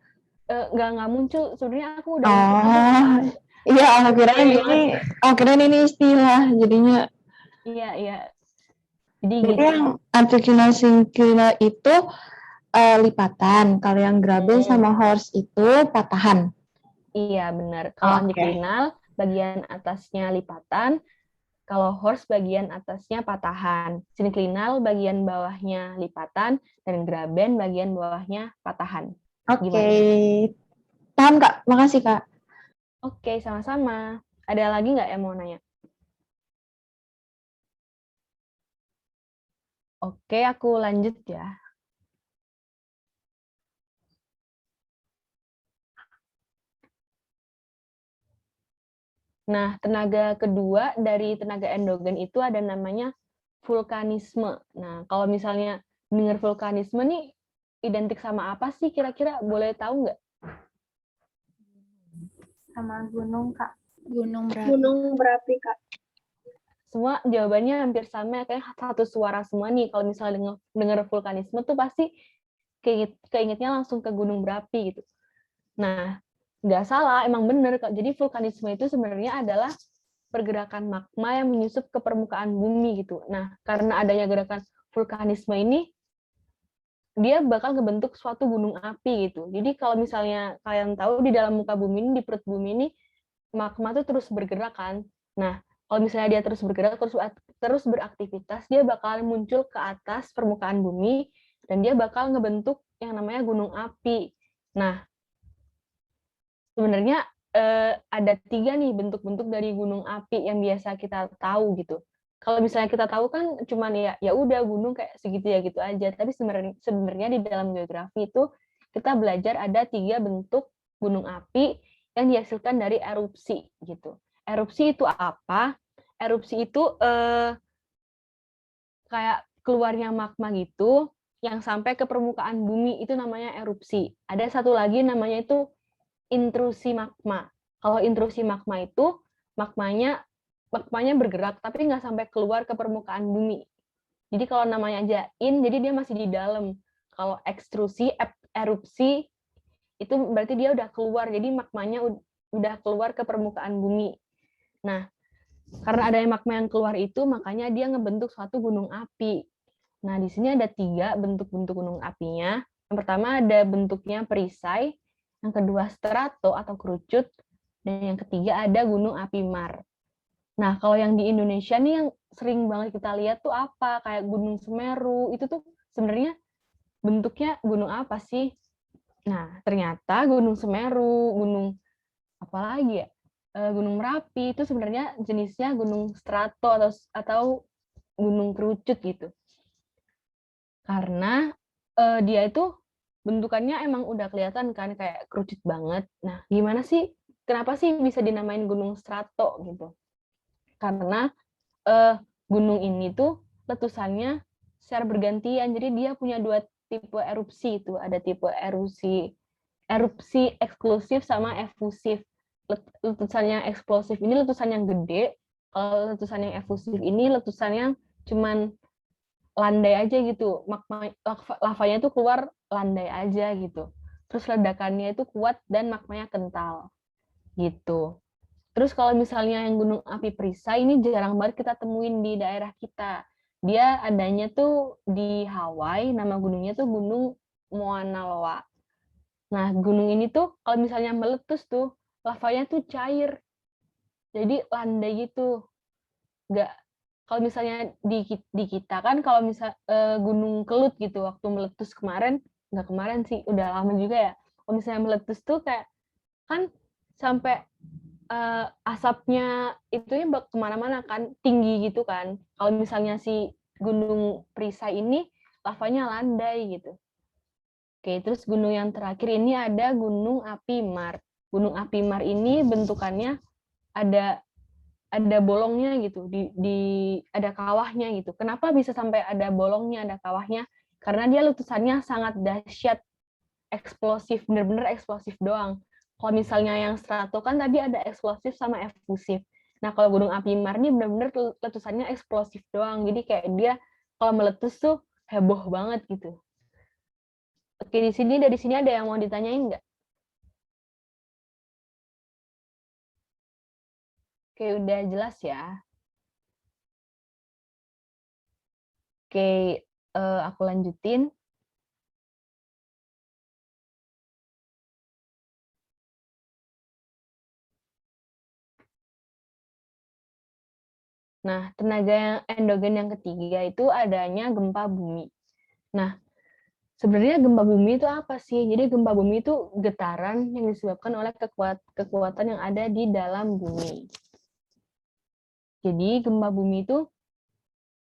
Nggak muncul. Sebenarnya aku udah iya, akhirnya ini istilah jadinya. Iya. Jadi Berarti gitu. yang antiklinal sinklinal itu lipatan. Kalau yang graben sama horse itu patahan. Iya, benar. Kalau antiklinal bagian atasnya lipatan, kalau horse bagian atasnya patahan. Sinklinal bagian bawahnya lipatan, dan graben bagian bawahnya patahan. Oke. Paham, Kak? Makasih, Kak. Oke, sama-sama. Ada lagi nggak yang mau nanya? Oke, aku lanjut ya. Nah, tenaga kedua dari tenaga endogen itu ada namanya vulkanisme. Nah, kalau misalnya dengar vulkanisme nih, identik sama apa sih kira-kira? Boleh tahu nggak? Sama gunung, Kak. Gunung berapi. Gunung berapi, Kak. Semua jawabannya hampir sama, kayak satu suara semua nih. Kalau misalnya dengar vulkanisme tuh pasti keingetnya langsung ke gunung berapi gitu. Nah, nggak salah, emang bener. Jadi vulkanisme itu sebenarnya adalah pergerakan magma yang menyusup ke permukaan bumi gitu. Nah, karena adanya gerakan vulkanisme ini, dia bakal ngebentuk suatu gunung api gitu. Jadi kalau misalnya kalian tahu di dalam muka bumi ini, di perut bumi ini, magma tuh terus bergerak kan. Nah, kalau misalnya dia terus bergerak, terus beraktivitas, dia bakal muncul ke atas permukaan bumi, dan dia bakal ngebentuk yang namanya gunung api. Nah, sebenarnya ada 3 nih bentuk-bentuk dari gunung api yang biasa kita tahu gitu. Kalau misalnya kita tahu kan cuman ya udah gunung kayak segitu ya gitu aja. Tapi sebenarnya di dalam geografi itu kita belajar ada 3 bentuk gunung api yang dihasilkan dari erupsi gitu. Erupsi itu apa? Erupsi itu kayak keluarnya magma gitu yang sampai ke permukaan bumi, itu namanya erupsi. Ada satu lagi namanya itu intrusi magma. Kalau intrusi magma itu magmanya bergerak tapi nggak sampai keluar ke permukaan bumi. Jadi kalau namanya aja jadi dia masih di dalam. Kalau ekstrusi, erupsi itu berarti dia udah keluar. Jadi magmanya udah keluar ke permukaan bumi. Nah, karena adanya magma yang keluar itu, makanya dia ngebentuk suatu gunung api. Nah, di sini ada 3 bentuk-bentuk gunung apinya. Yang pertama ada bentuknya perisai, yang kedua strato atau kerucut, dan yang ketiga ada gunung api mar. Nah, kalau yang di Indonesia nih yang sering banget kita lihat tuh apa? Kayak Gunung Semeru, itu tuh sebenarnya bentuknya gunung apa sih? Nah, ternyata Gunung Semeru, gunung apa lagi ya? Gunung Merapi itu sebenarnya jenisnya gunung strato atau gunung kerucut gitu. Karena dia itu bentukannya emang udah kelihatan kan kayak kerucut banget. Nah, gimana sih? Kenapa sih bisa dinamain gunung strato gitu? Karena gunung ini tuh letusannya secara bergantian. Jadi dia punya 2 tipe erupsi itu. Ada tipe erupsi eksklusif sama efusif. Letusan yang eksplosif ini letusan yang gede. Kalau letusan yang efusif ini letusan yang cuman landai aja gitu, lavanya itu keluar landai aja gitu. Terus ledakannya itu kuat dan magmanya kental gitu. Terus kalau misalnya yang gunung api perisai ini jarang banget kita temuin di daerah kita. Dia adanya tuh di Hawaii, nama gunungnya tuh Gunung Mauna Loa. Nah, gunung ini tuh kalau misalnya meletus tuh lavanya tuh cair. Jadi landai gitu. Nggak, kalau misalnya di kita kan kalau misal Gunung Kelut gitu waktu meletus kemarin, nggak kemarin sih, udah lama juga ya. Kalau misalnya meletus tuh kayak kan sampai asapnya itunya kemana-mana kan, tinggi gitu kan. Kalau misalnya si Gunung Perisai ini lavanya landai gitu. Oke, terus gunung yang terakhir ini ada Gunung Api Mar. Gunung Api Mar ini bentukannya ada bolongnya gitu, ada kawahnya gitu. Kenapa bisa sampai ada bolongnya, ada kawahnya? Karena dia letusannya sangat dahsyat, eksplosif, bener-bener eksplosif doang. Kalau misalnya yang strato kan tadi ada eksplosif sama efusif. Nah, kalau Gunung Api Mar ini bener-bener letusannya eksplosif doang. Jadi kayak dia kalau meletus tuh heboh banget gitu. Oke, dari sini ada yang mau ditanyain nggak? Oke, udah jelas ya. Oke, aku lanjutin. Nah, tenaga endogen yang ketiga itu adanya gempa bumi. Nah, sebenarnya gempa bumi itu apa sih? Jadi gempa bumi itu getaran yang disebabkan oleh kekuatan yang ada di dalam bumi. Jadi gempa bumi itu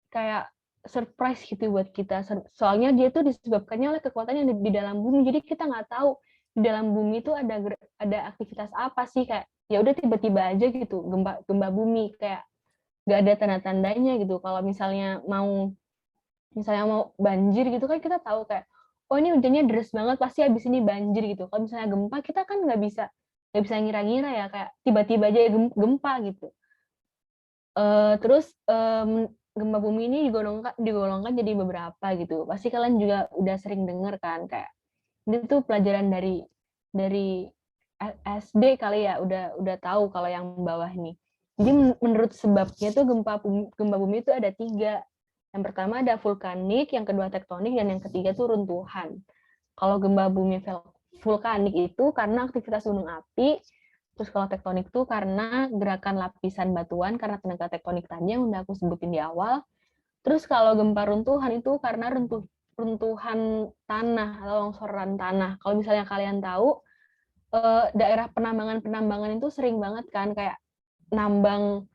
kayak surprise gitu buat kita. Soalnya dia tuh disebabkannya oleh kekuatan yang di dalam bumi. Jadi kita nggak tahu di dalam bumi itu ada aktivitas apa sih, kayak ya udah tiba-tiba aja gitu gempa bumi, kayak nggak ada tanda-tandanya gitu. Kalau misalnya mau banjir gitu kan kita tahu kayak, oh ini hujannya deras banget pasti habis ini banjir gitu. Kalau misalnya gempa kita kan nggak bisa ngira-ngira ya, kayak tiba-tiba aja gempa gitu. Terus gempa bumi ini digolongkan jadi beberapa gitu. Pasti kalian juga udah sering dengar kan, kayak ini tuh pelajaran dari SD kali ya, udah tahu kalau yang bawah nih. Jadi menurut sebabnya tuh gempa bumi itu ada 3. Yang pertama ada vulkanik, yang kedua tektonik, dan yang ketiga tuh runtuhan. Kalau gempa bumi vulkanik itu karena aktivitas gunung api, terus kalau tektonik tuh karena gerakan lapisan batuan karena tenaga tektonik tadi yang udah aku sebutin di awal. Terus kalau gempa runtuhan itu karena runtuhan tanah atau longsoran tanah. Kalau misalnya kalian tahu, daerah penambangan itu sering banget kan kayak nambang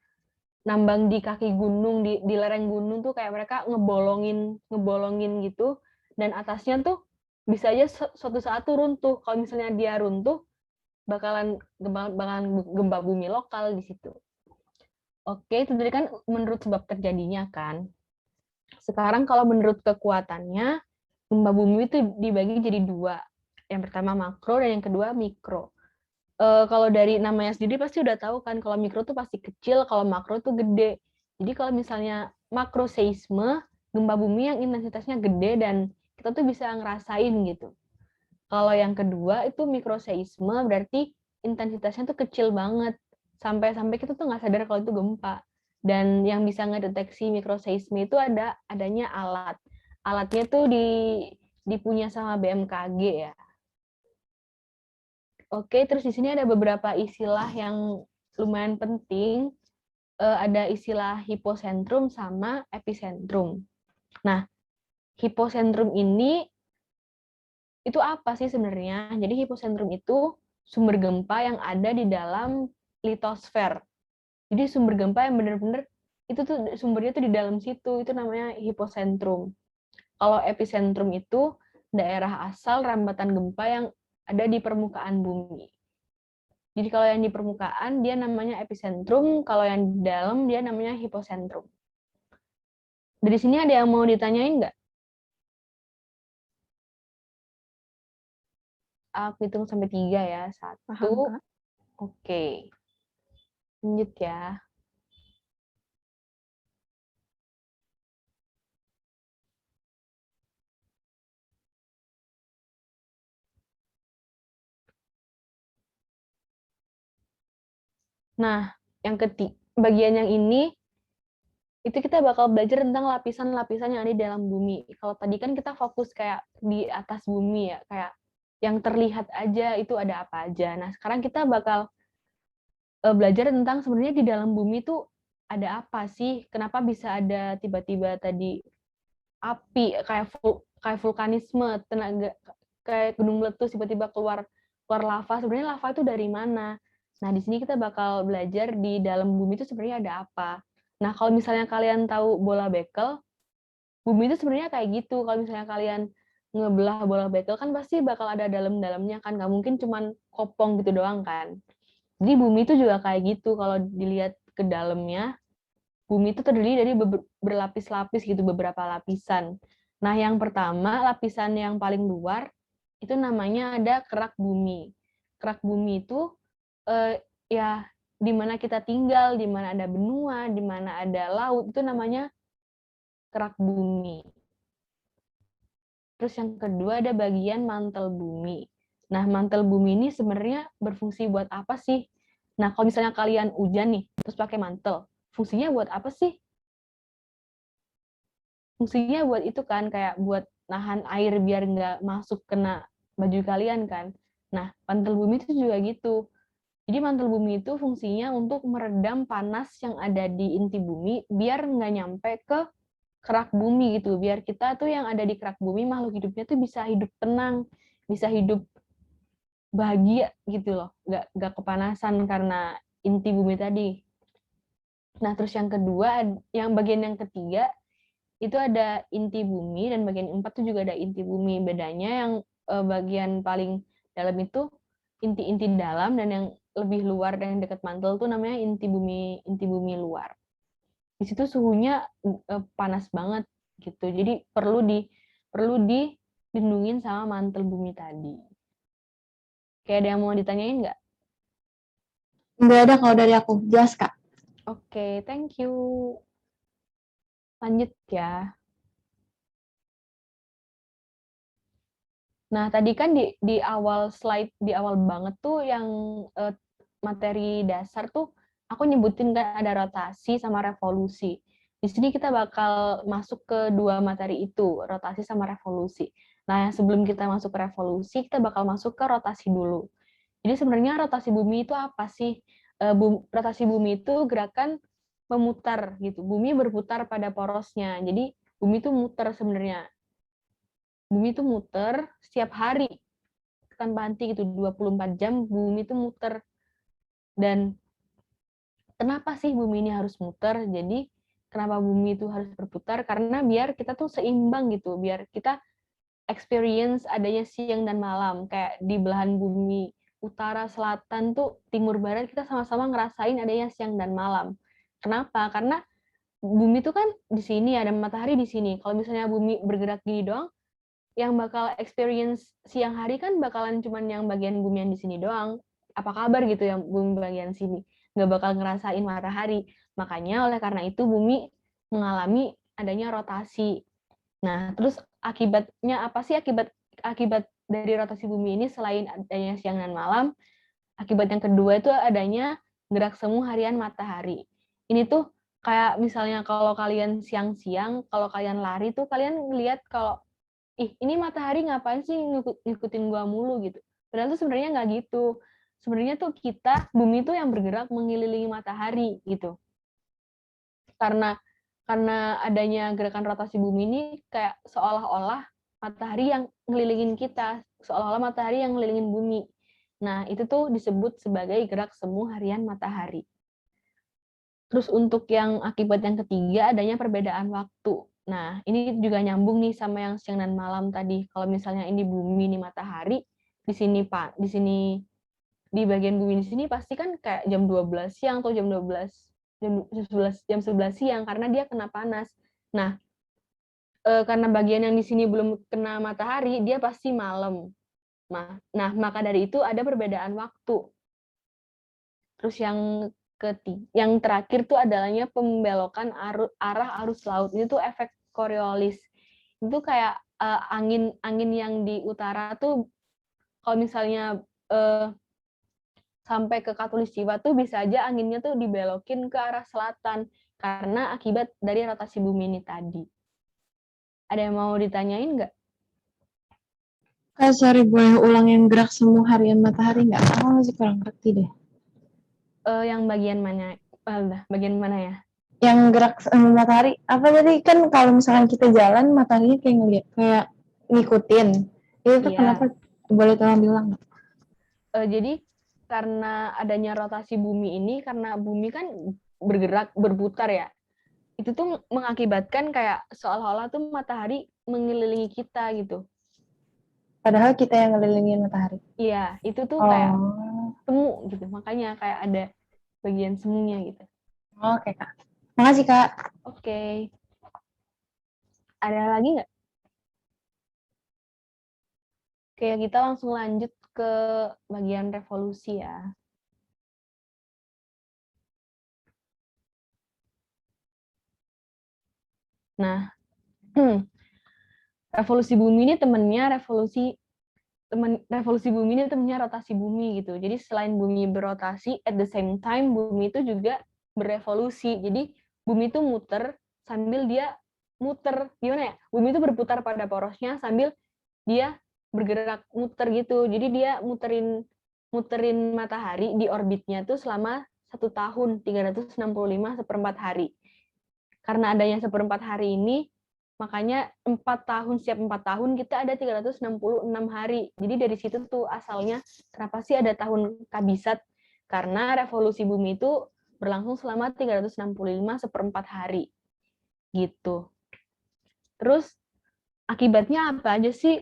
di kaki gunung, di lereng gunung tuh kayak mereka ngebolongin gitu, dan atasnya tuh bisa aja suatu saat tuh runtuh. Kalau misalnya dia runtuh, bakalan gempa bumi lokal di situ. Oke, itu tadi kan menurut sebab terjadinya kan. Sekarang kalau menurut kekuatannya, gempa bumi itu dibagi jadi 2. Yang pertama makro dan yang kedua mikro. Kalau dari namanya sendiri pasti udah tahu kan, kalau mikro tuh pasti kecil, kalau makro tuh gede. Jadi kalau misalnya makroseisme, gempa bumi yang intensitasnya gede dan kita tuh bisa ngerasain gitu. Kalau yang kedua itu mikroseisme, berarti intensitasnya tuh kecil banget, sampai kita tuh nggak sadar kalau itu gempa. Dan yang bisa ngedeteksi mikroseisme itu adanya alat. Alatnya tuh dipunya sama BMKG ya. Oke, terus di sini ada beberapa istilah yang lumayan penting. Ada istilah hipocentrum sama epicentrum. Nah, hipocentrum ini itu apa sih sebenarnya? Jadi hipocentrum itu sumber gempa yang ada di dalam litosfer. Jadi sumber gempa yang benar-benar itu tuh sumbernya tuh di dalam situ, itu namanya hipocentrum. Kalau epicentrum itu daerah asal rambatan gempa yang ada di permukaan bumi. Jadi kalau yang di permukaan dia namanya epicentrum, kalau yang di dalam dia namanya hipocentrum. Dari sini ada yang mau ditanyain nggak? Aku hitung sampai 3 ya. 1. Paham, Kak. Oke. Lanjut ya. Nah, bagian yang ini itu kita bakal belajar tentang lapisan-lapisan yang ada di dalam bumi. Kalau tadi kan kita fokus kayak di atas bumi ya, kayak yang terlihat aja itu ada apa aja. Nah, sekarang kita bakal belajar tentang sebenarnya di dalam bumi itu ada apa sih? Kenapa bisa ada tiba-tiba tadi api kayak vulkanisme, tenaga kayak gunung meletus tiba-tiba keluar lava. Sebenarnya lava itu dari mana? Nah, di sini kita bakal belajar di dalam bumi itu sebenarnya ada apa. Nah, kalau misalnya kalian tahu bola bekel, bumi itu sebenarnya kayak gitu. Kalau misalnya kalian ngebelah bola bekel kan pasti bakal ada dalam-dalamnya kan, nggak mungkin cuman kopong gitu doang kan. Jadi bumi itu juga kayak gitu, kalau dilihat ke dalamnya, bumi itu terdiri dari berlapis-lapis gitu, beberapa lapisan. Nah, yang pertama, lapisan yang paling luar, itu namanya ada kerak bumi. Kerak bumi itu ya di mana kita tinggal, di mana ada benua, di mana ada laut, itu namanya kerak bumi. Terus yang kedua ada bagian mantel bumi. Nah, mantel bumi ini sebenarnya berfungsi buat apa sih? Nah, kalau misalnya kalian hujan nih, terus pakai mantel, fungsinya buat apa sih? Fungsinya buat itu kan, kayak buat nahan air biar nggak masuk kena baju kalian kan. Nah, mantel bumi itu juga gitu. Jadi mantel bumi itu fungsinya untuk meredam panas yang ada di inti bumi, biar nggak nyampe ke kerak bumi gitu, biar kita tuh yang ada di kerak bumi, makhluk hidupnya tuh bisa hidup tenang, bisa hidup bahagia gitu loh, nggak kepanasan karena inti bumi tadi. Nah, terus yang kedua, yang bagian yang ketiga itu ada inti bumi, dan bagian empat tuh juga ada inti bumi. Bedanya yang bagian paling dalam itu inti-inti dalam, dan yang lebih luar dan yang dekat mantel tuh namanya inti bumi luar. Di situ suhunya panas banget gitu. Jadi perlu dilindungin sama mantel bumi tadi. Kayak ada yang mau ditanyain nggak? Nggak ada kalau dari aku. Jelas, Kak. Oke, thank you. Lanjut ya. Nah, tadi kan di awal slide, di awal banget tuh yang materi dasar tuh aku nyebutin kan ada rotasi sama revolusi. Di sini kita bakal masuk ke dua materi itu, rotasi sama revolusi. Nah, sebelum kita masuk ke revolusi, kita bakal masuk ke rotasi dulu. Jadi sebenarnya rotasi bumi itu apa sih? Rotasi bumi itu gerakan memutar gitu. Bumi berputar pada porosnya. Jadi bumi itu muter sebenarnya. Bumi itu muter setiap hari tanpa henti gitu, 24 jam bumi itu muter. Dan kenapa sih bumi ini harus muter? Jadi kenapa bumi itu harus berputar? Karena biar kita tuh seimbang gitu, biar kita experience adanya siang dan malam. Kayak di belahan bumi utara, selatan tuh, timur, barat, kita sama-sama ngerasain adanya siang dan malam. Kenapa? Karena bumi itu kan di sini, ada matahari di sini. Kalau misalnya bumi bergerak gini doang, yang bakal experience siang hari kan bakalan cuman yang bagian bumi yang di sini doang. Apa kabar gitu yang bumi bagian sini? Nggak bakal ngerasain matahari. Makanya oleh karena itu bumi mengalami adanya rotasi. Nah, terus akibatnya apa sih? Akibat dari rotasi bumi ini selain adanya siang dan malam, akibat yang kedua itu adanya gerak semu harian matahari. Ini tuh kayak misalnya kalau kalian siang-siang, kalau kalian lari tuh kalian ngeliat kalau ini matahari ngapain sih ngikutin gua mulu gitu. Padahal tuh sebenarnya nggak gitu. Sebenarnya tuh kita, bumi tuh yang bergerak mengelilingi matahari gitu. Karena adanya gerakan rotasi bumi ini kayak seolah-olah matahari yang ngelilingin kita, seolah-olah matahari yang ngelilingin bumi. Nah, itu tuh disebut sebagai gerak semu harian matahari. Terus untuk yang akibat yang ketiga adanya perbedaan waktu. Nah, ini juga nyambung nih sama yang siang dan malam tadi. Kalau misalnya ini bumi, ini matahari, di sini Pak, di sini di bagian bumi di sini pasti kan kayak jam 12 siang atau jam 12 jam 11 siang karena dia kena panas. Nah, karena bagian yang di sini belum kena matahari, dia pasti malam. Nah, maka dari itu ada perbedaan waktu. Terus yang terakhir tuh adanya pembelokan arah arus laut. Ini tuh efek Coriolis. Itu kayak angin yang di utara tuh kalau misalnya sampai ke Katulistiwa tuh bisa aja anginnya tuh dibelokin ke arah selatan karena akibat dari rotasi bumi ini tadi. Ada yang mau ditanyain nggak? Kak, sorry, boleh ulang yang gerak semu harian matahari nggak? Aku masih kurang ngerti deh. Yang bagian mana? Bagian mana ya? Yang gerak matahari. Apa tadi kan kalau misalkan kita jalan mataharinya kayak ngeliat kayak ngikutin. Itu tuh Iya. kenapa? Boleh tolong bilang nggak? Jadi karena adanya rotasi bumi ini, karena bumi kan bergerak, berputar ya, itu tuh mengakibatkan kayak seolah-olah tuh matahari mengelilingi kita gitu. Padahal kita yang ngelilingin matahari. Iya, itu tuh kayak Oh, semu gitu, makanya kayak ada bagian semunya gitu. oke Kak. Makasih Kak. Oke. Ada lagi nggak? Oke, kita langsung lanjut ke bagian revolusi ya. Nah, revolusi bumi ini temennya revolusi bumi ini temennya rotasi bumi gitu. Jadi selain bumi berotasi, at the same time bumi itu juga berevolusi. Jadi bumi itu muter sambil dia muter, gimana ya? Bumi itu berputar pada porosnya sambil dia bergerak muter gitu. Jadi dia muterin matahari di orbitnya tuh selama 1 tahun 365 /4 hari. Karena adanya 1/4 hari ini, makanya 4 tahun, setiap 4 tahun kita ada 366 hari. Jadi dari situ tuh asalnya kenapa sih ada tahun kabisat? Karena revolusi bumi itu berlangsung selama 365 /4 hari. Gitu. Terus akibatnya apa aja sih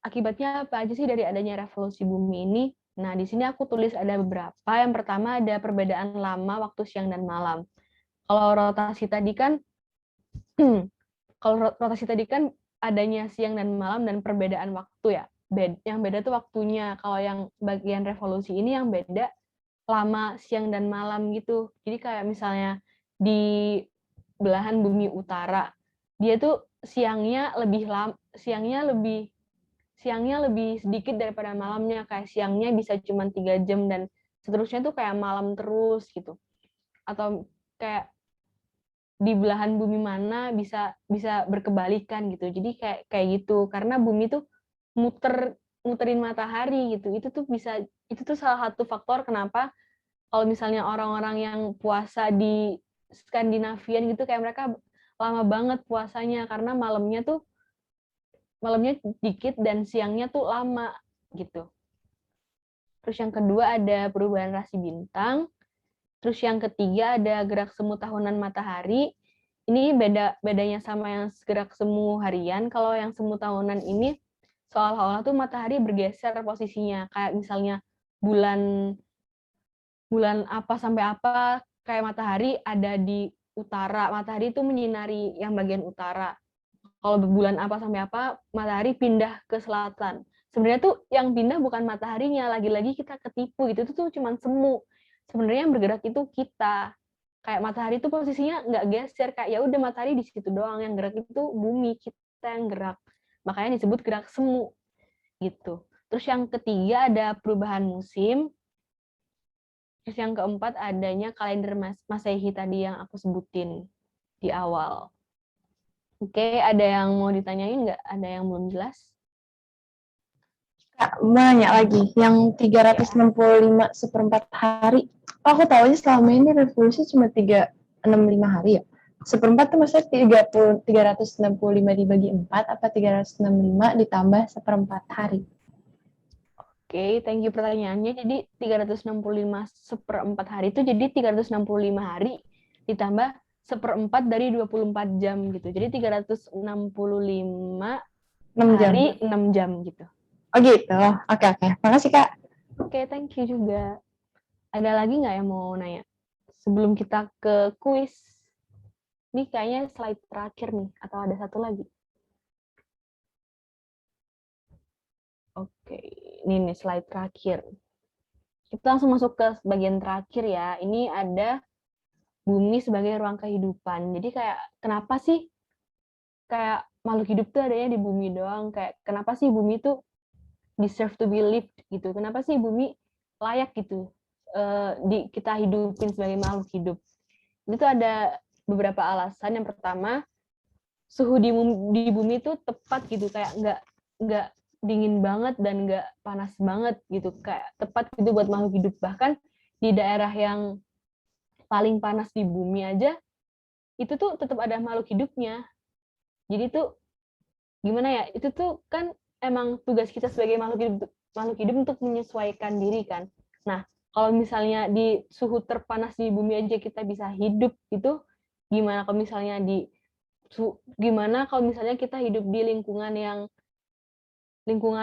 akibatnya apa aja sih dari adanya revolusi bumi ini? Nah, di sini aku tulis ada beberapa. Yang pertama ada perbedaan lama waktu siang dan malam. Kalau rotasi tadi kan adanya siang dan malam dan perbedaan waktu ya. Yang beda tuh waktunya. Kalau yang bagian revolusi ini yang beda lama siang dan malam gitu. Jadi kayak misalnya di belahan bumi utara, dia tuh siangnya lebih sedikit daripada malamnya. Kayak siangnya bisa cuma 3 jam dan seterusnya tuh kayak malam terus gitu. Atau kayak di belahan bumi mana bisa berkebalikan gitu. Jadi kayak gitu karena bumi tuh muterin matahari gitu. Itu tuh salah satu faktor kenapa kalau misalnya orang-orang yang puasa di Skandinavian gitu kayak mereka lama banget puasanya karena malamnya dikit dan siangnya tuh lama gitu. Terus yang kedua ada perubahan rasi bintang. Terus yang ketiga ada gerak semu tahunan matahari. Ini bedanya sama yang gerak semu harian. Kalau yang semu tahunan ini seolah-olah tuh matahari bergeser posisinya. Kayak misalnya bulan apa sampai apa, kayak matahari ada di utara. Matahari itu menyinari yang bagian utara. Kalau bulan apa sampai apa, matahari pindah ke selatan. Sebenarnya tuh yang pindah bukan mataharinya, lagi-lagi kita ketipu gitu. Itu tuh cuma semu. Sebenarnya yang bergerak itu kita. Kayak matahari itu posisinya nggak geser, kayak ya udah matahari di situ doang, yang gerak itu bumi, kita yang gerak. Makanya disebut gerak semu gitu. Terus yang ketiga ada perubahan musim. Terus yang keempat adanya kalender Masehi tadi yang aku sebutin di awal. Oke, ada yang mau ditanyain nggak? Ada yang belum jelas? Kak, mau nanya lagi, yang 365 /4 hari. Oh, aku tahunya selama ini revolusi cuma 365 hari ya. 1/4 tuh maksudnya 365 dibagi 4 apa 365 ditambah 1/4 hari? Oke, thank you pertanyaannya. Jadi 365 /4 hari itu jadi 365 hari ditambah 1/4 dari 24 jam gitu. Jadi 365 6 jam. hari 6 jam gitu. Oh gitu. Oke. Makasih Kak. Oke, thank you juga. Ada lagi nggak yang mau nanya? Sebelum kita ke kuis. Ini kayaknya slide terakhir nih, atau ada satu lagi? Oke, ini nih slide terakhir. Kita langsung masuk ke bagian terakhir ya. Ini ada bumi sebagai ruang kehidupan. Jadi kayak kenapa sih kayak makhluk hidup tuh adanya di bumi doang? Kayak kenapa sih bumi tuh deserve to be lived gitu? Kenapa sih bumi layak gitu kita hidupin sebagai makhluk hidup? Itu ada beberapa alasan. Yang pertama, suhu di bumi itu tepat gitu, kayak nggak dingin banget dan nggak panas banget gitu, kayak tepat gitu buat makhluk hidup. Bahkan di daerah yang paling panas di bumi aja, itu tuh tetap ada makhluk hidupnya. Jadi tuh gimana ya, itu tuh kan emang tugas kita sebagai makhluk hidup untuk menyesuaikan diri kan. Nah, kalau misalnya di suhu terpanas di bumi aja kita bisa hidup, itu gimana kalau misalnya kita hidup di lingkungan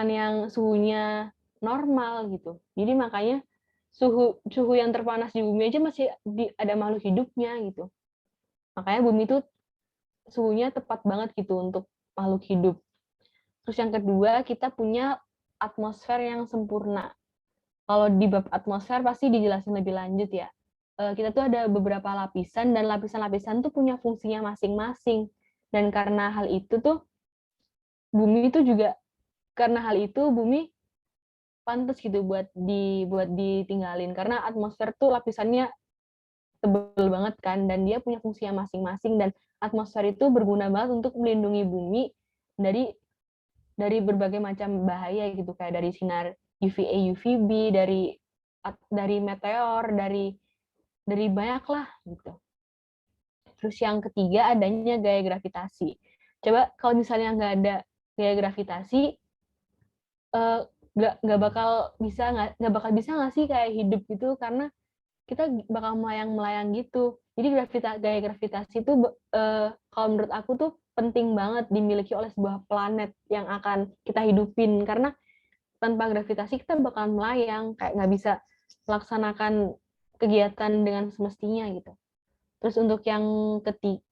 yang suhunya normal gitu. Jadi makanya suhu yang terpanas di bumi aja masih ada makhluk hidupnya gitu. Makanya bumi itu suhunya tepat banget gitu untuk makhluk hidup. Terus yang kedua, kita punya atmosfer yang sempurna. Kalau di bab atmosfer pasti dijelasin lebih lanjut ya. Kita tuh ada beberapa lapisan, dan lapisan-lapisan tuh punya fungsinya masing-masing. Dan karena hal itu bumi pantas gitu buat ditinggalin, karena atmosfer tuh lapisannya tebal banget kan, dan dia punya fungsinya masing-masing, dan atmosfer itu berguna banget untuk melindungi bumi dari berbagai macam bahaya gitu, kayak dari sinar UVA, UVB, dari meteor, dari banyak lah gitu. Terus yang ketiga, adanya gaya gravitasi. Coba kalau misalnya nggak ada gaya gravitasi, nggak bakal bisa nggak sih kayak hidup gitu, karena kita bakal melayang-melayang gitu. Jadi gaya gravitasi itu kalau menurut aku tuh penting banget dimiliki oleh sebuah planet yang akan kita hidupin, karena tanpa gravitasi kita bakal melayang, kayak nggak bisa melaksanakan kegiatan dengan semestinya gitu. Terus untuk yang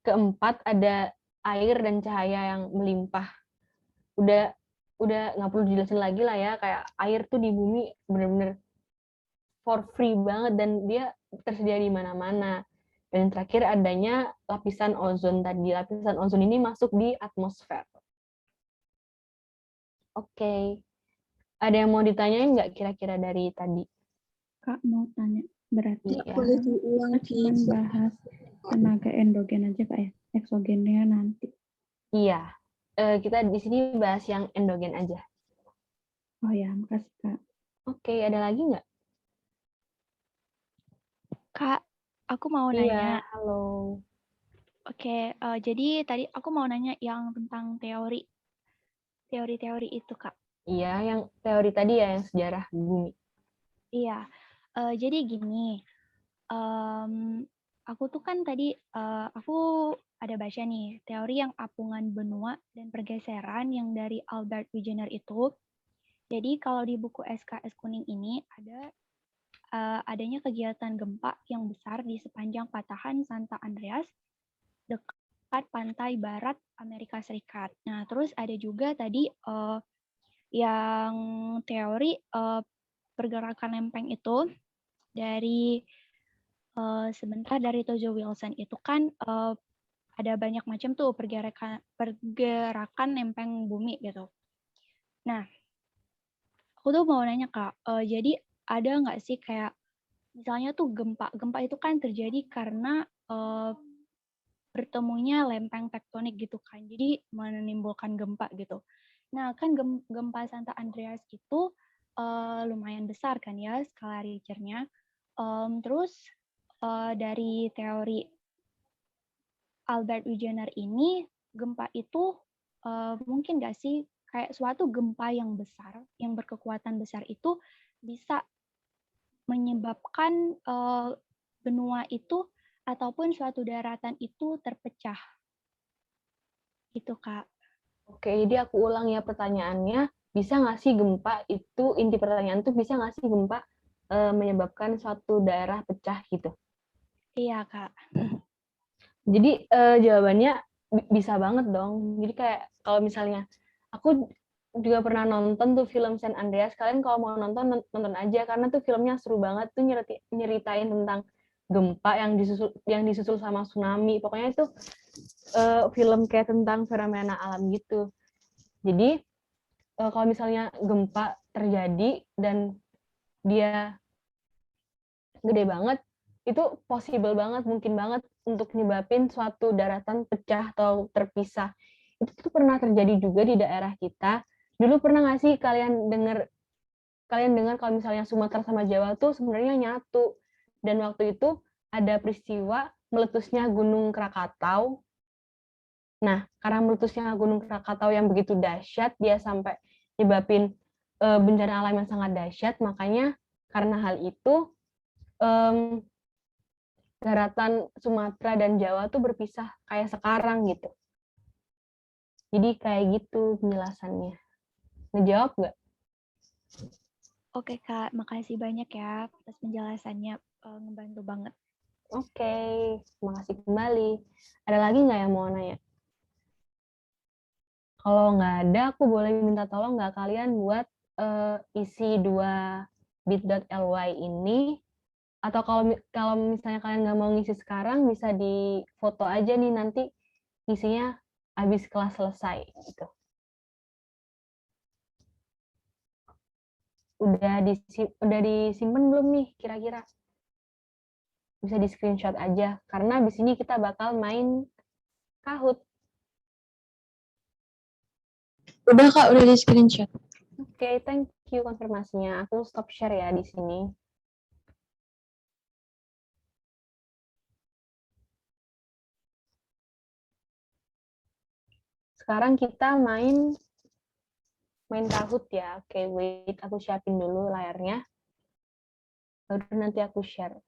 keempat, ada air dan cahaya yang melimpah. Udah nggak perlu dijelasin lagi lah ya, kayak air tuh di bumi bener-bener for free banget, dan dia tersedia di mana-mana. Dan terakhir, adanya lapisan ozon tadi. Lapisan ozon ini masuk di atmosfer. Oke. Ada yang mau ditanyain nggak kira-kira dari tadi? Kak mau tanya, berarti Iya. Boleh diulang, cuman bahas tenaga endogen aja Kak ya? Eksogennya nanti. Iya. Kita di sini bahas yang endogen aja. Oh ya, makasih Kak. Oke, ada lagi nggak? Kak, aku mau Iya, nanya. halo. Oke, jadi tadi aku mau nanya yang tentang teori-teori itu, Kak. Iya, yang teori tadi ya, yang sejarah bumi. Iya, jadi gini, aku tuh kan tadi, aku ada baca nih, teori yang apungan benua dan pergeseran yang dari Albert Wegener itu. Jadi kalau di buku SKS kuning ini adanya kegiatan gempa yang besar di sepanjang patahan Santa Andreas dekat pantai barat Amerika Serikat. Nah, terus ada juga tadi yang teori pergerakan lempeng itu dari sebentar dari Tojo Wilson itu kan ada banyak macam tuh pergerakan lempeng bumi gitu. Nah, aku tuh mau nanya Kak, jadi ada nggak sih kayak misalnya tuh gempa itu kan terjadi karena bertemunya lempeng tektonik gitu kan, jadi menimbulkan gempa gitu. Nah kan gempa Santa Andreas itu lumayan besar kan ya skala Richternya. Terus dari teori Albert Wegener ini, gempa itu mungkin nggak sih kayak suatu gempa yang besar, yang berkekuatan besar itu bisa menyebabkan benua itu ataupun suatu daratan itu terpecah. Gitu, Kak. Oke, jadi aku ulang ya pertanyaannya. Bisa nggak sih gempa itu, inti pertanyaan itu bisa nggak sih gempa menyebabkan suatu daerah pecah gitu? Iya, Kak. Jadi jawabannya bisa banget dong. Jadi kayak kalau misalnya aku juga pernah nonton tuh film San Andreas. Kalian kalau mau nonton aja, karena tuh filmnya seru banget, tuh nyeritain tentang gempa yang disusul sama tsunami. Pokoknya itu film kayak tentang fenomena alam gitu. Jadi kalau misalnya gempa terjadi dan dia gede banget, itu possible banget, mungkin banget untuk nyebabin suatu daratan pecah atau terpisah. Itu tuh pernah terjadi juga di daerah kita. Dulu pernah nggak sih kalian dengar kalau misalnya Sumatera sama Jawa tuh sebenarnya nyatu. dan waktu itu ada peristiwa meletusnya Gunung Krakatau. Nah, karena meletusnya Gunung Krakatau yang begitu dahsyat, dia sampai nyebabin bencana alam yang sangat dahsyat, makanya karena hal itu daratan Sumatera dan Jawa tuh berpisah kayak sekarang gitu. Jadi kayak gitu penjelasannya. Ngejawab nggak? Oke Kak, makasih banyak ya atas penjelasannya, ngebantu banget. Oke, makasih kembali. Ada lagi nggak yang mau nanya? Kalau nggak ada, aku boleh minta tolong nggak kalian buat isi 2 bit.ly ini, atau kalau misalnya kalian nggak mau ngisi sekarang, bisa di foto aja nih nanti isinya habis kelas selesai gitu. Udah disimpan belum nih kira-kira? Bisa di screenshot aja, karena di sini kita bakal main Kahoot. Udah Kak, udah di screenshot. Oke, thank you konfirmasinya. Aku stop share ya di sini. Sekarang kita main Kahoot ya. Oke, wait, aku siapin dulu layarnya. Baru nanti aku share.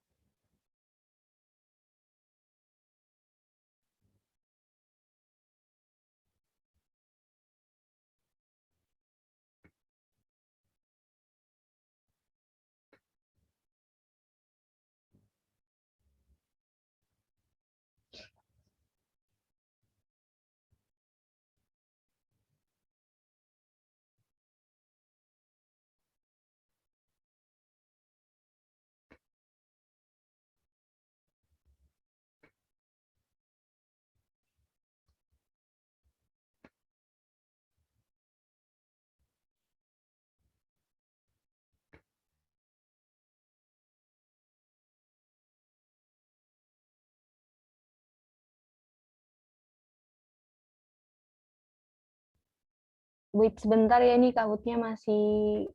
Wait sebentar ya, nih Kahoot-nya masih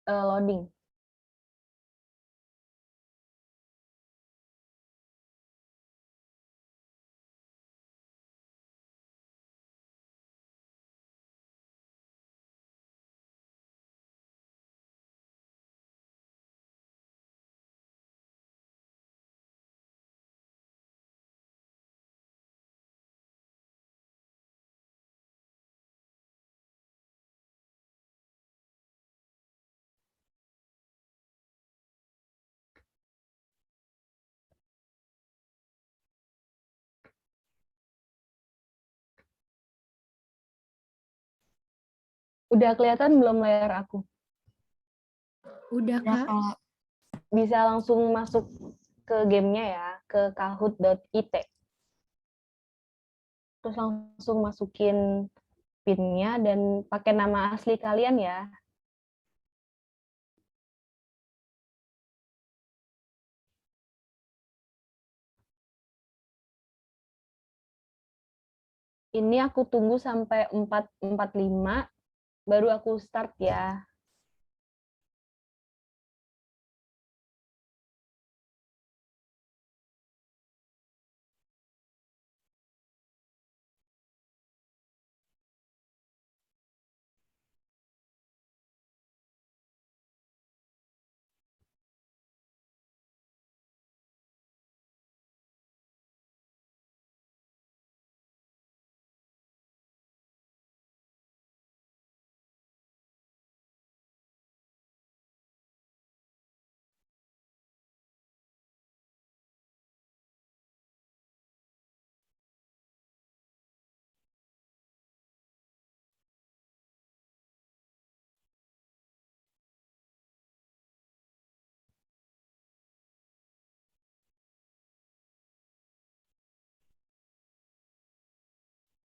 loading. Udah kelihatan belum layar aku? Udah, Kak. Bisa langsung masuk ke gamenya ya, ke kahoot.it. Terus langsung masukin PIN-nya dan pakai nama asli kalian ya. Ini aku tunggu sampai 4:45, baru aku start ya.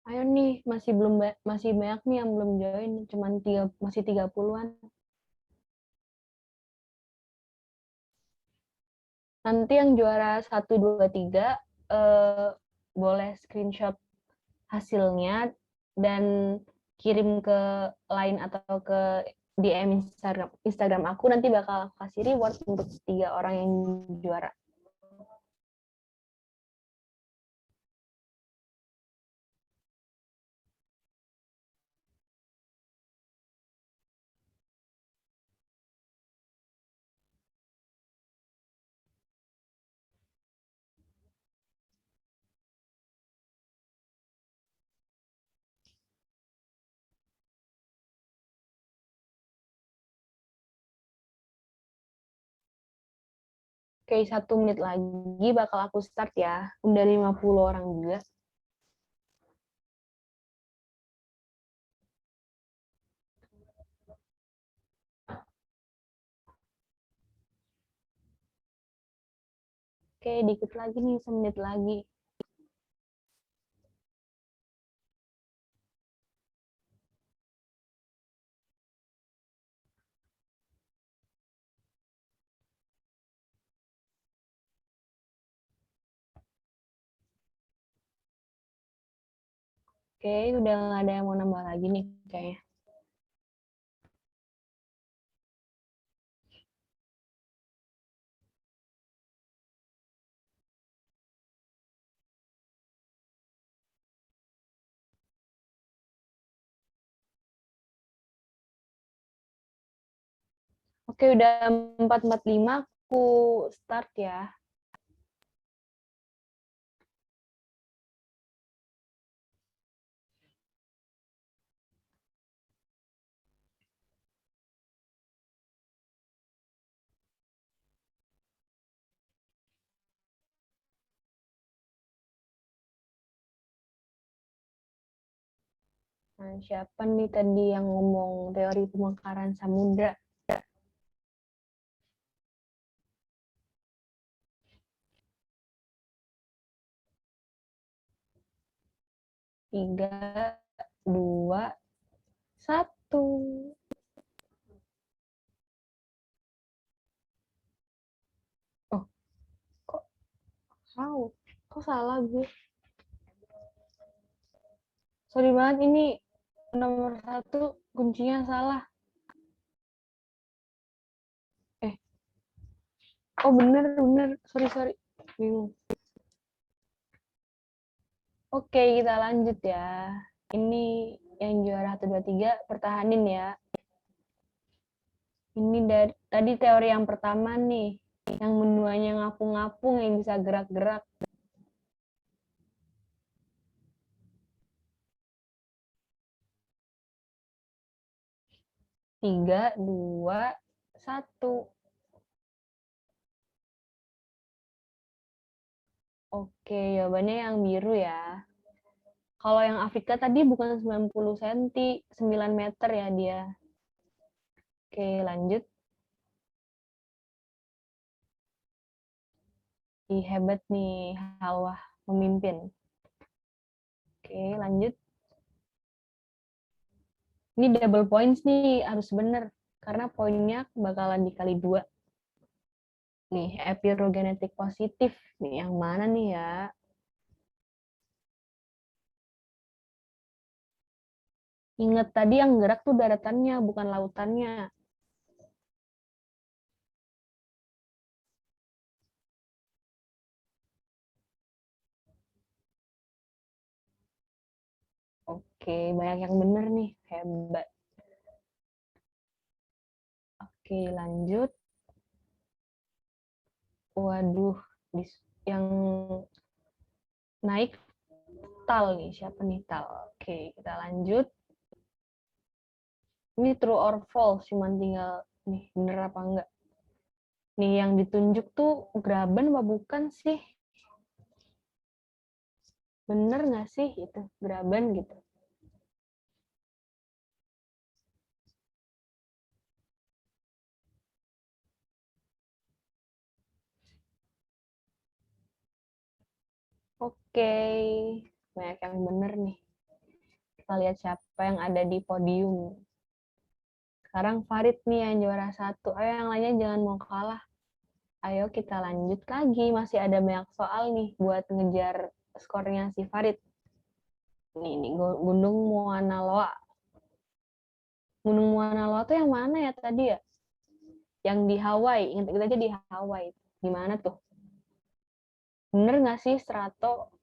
Ayo nih, masih banyak nih yang belum join, cuman masih 30-an. Nanti yang juara 1, 2, 3 boleh screenshot hasilnya dan kirim ke line atau ke DM Instagram aku, nanti bakal aku kasih reward untuk 3 orang yang juara. Oke, 1 menit lagi bakal aku start ya. Udah 50 orang juga. Oke, dikit lagi nih, 1 menit lagi. Oke, udah nggak ada yang mau nambah lagi nih kayaknya. Oke, udah 4:45, aku start ya. Nah, siapa nih tadi yang ngomong teori pemekaran samudra? Tiga, 2, 1. Oh, kok salah gue? Sorry banget, ini nomor 1 kuncinya salah. Oh bener, sorry, bingung. Oke, kita lanjut ya. Ini yang juara 1, 2, 3, pertahanin ya. Ini dari tadi teori yang pertama nih, yang menuanya ngapung-ngapung yang bisa gerak-gerak. Tiga, 2, 1. Oke, jawabannya yang biru ya. Kalau yang Afrika tadi bukan 90 cm, 9 meter ya dia. Oke, lanjut. Hebat nih, Halwah memimpin. Oke, lanjut. Ini double points nih, harus bener. Karena poinnya bakalan dikali 2. Nih, epirogenetik positif. Nih, yang mana nih ya? Ingat tadi yang gerak tuh daratannya, bukan lautannya. Oke, banyak yang bener nih. Hebat. Oke, lanjut. Waduh, yang naik Tal nih. Siapa nih Tal? Oke, kita lanjut. Ini true or false, cuman tinggal nih bener apa enggak. Nih yang ditunjuk tuh Graben apa bukan sih? Bener nggak sih itu Graben gitu? Oke, banyak yang bener nih. Kita lihat siapa yang ada di podium. Sekarang Farid nih yang juara 1. Ayo yang lainnya jangan mau kalah. Ayo kita lanjut lagi. Masih ada banyak soal nih buat ngejar skornya si Farid. Nih Gunung Mauna Loa. Gunung Mauna Loa tuh yang mana ya tadi ya? Yang di Hawaii. Ingat aja di Hawaii. Gimana tuh? Bener nggak sih, Strato?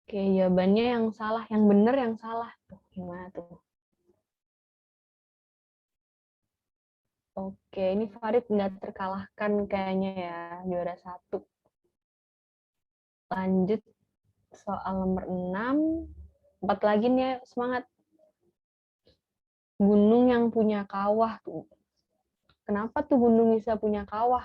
Oke, jawabannya yang salah. Yang bener yang salah. Tuh, gimana tuh? Oke, ini Farid nggak terkalahkan kayaknya ya, juara 1. Lanjut soal nomor 6. 4 lagi nih ya, semangat. Gunung yang punya kawah tuh. Kenapa tuh gunung bisa punya kawah?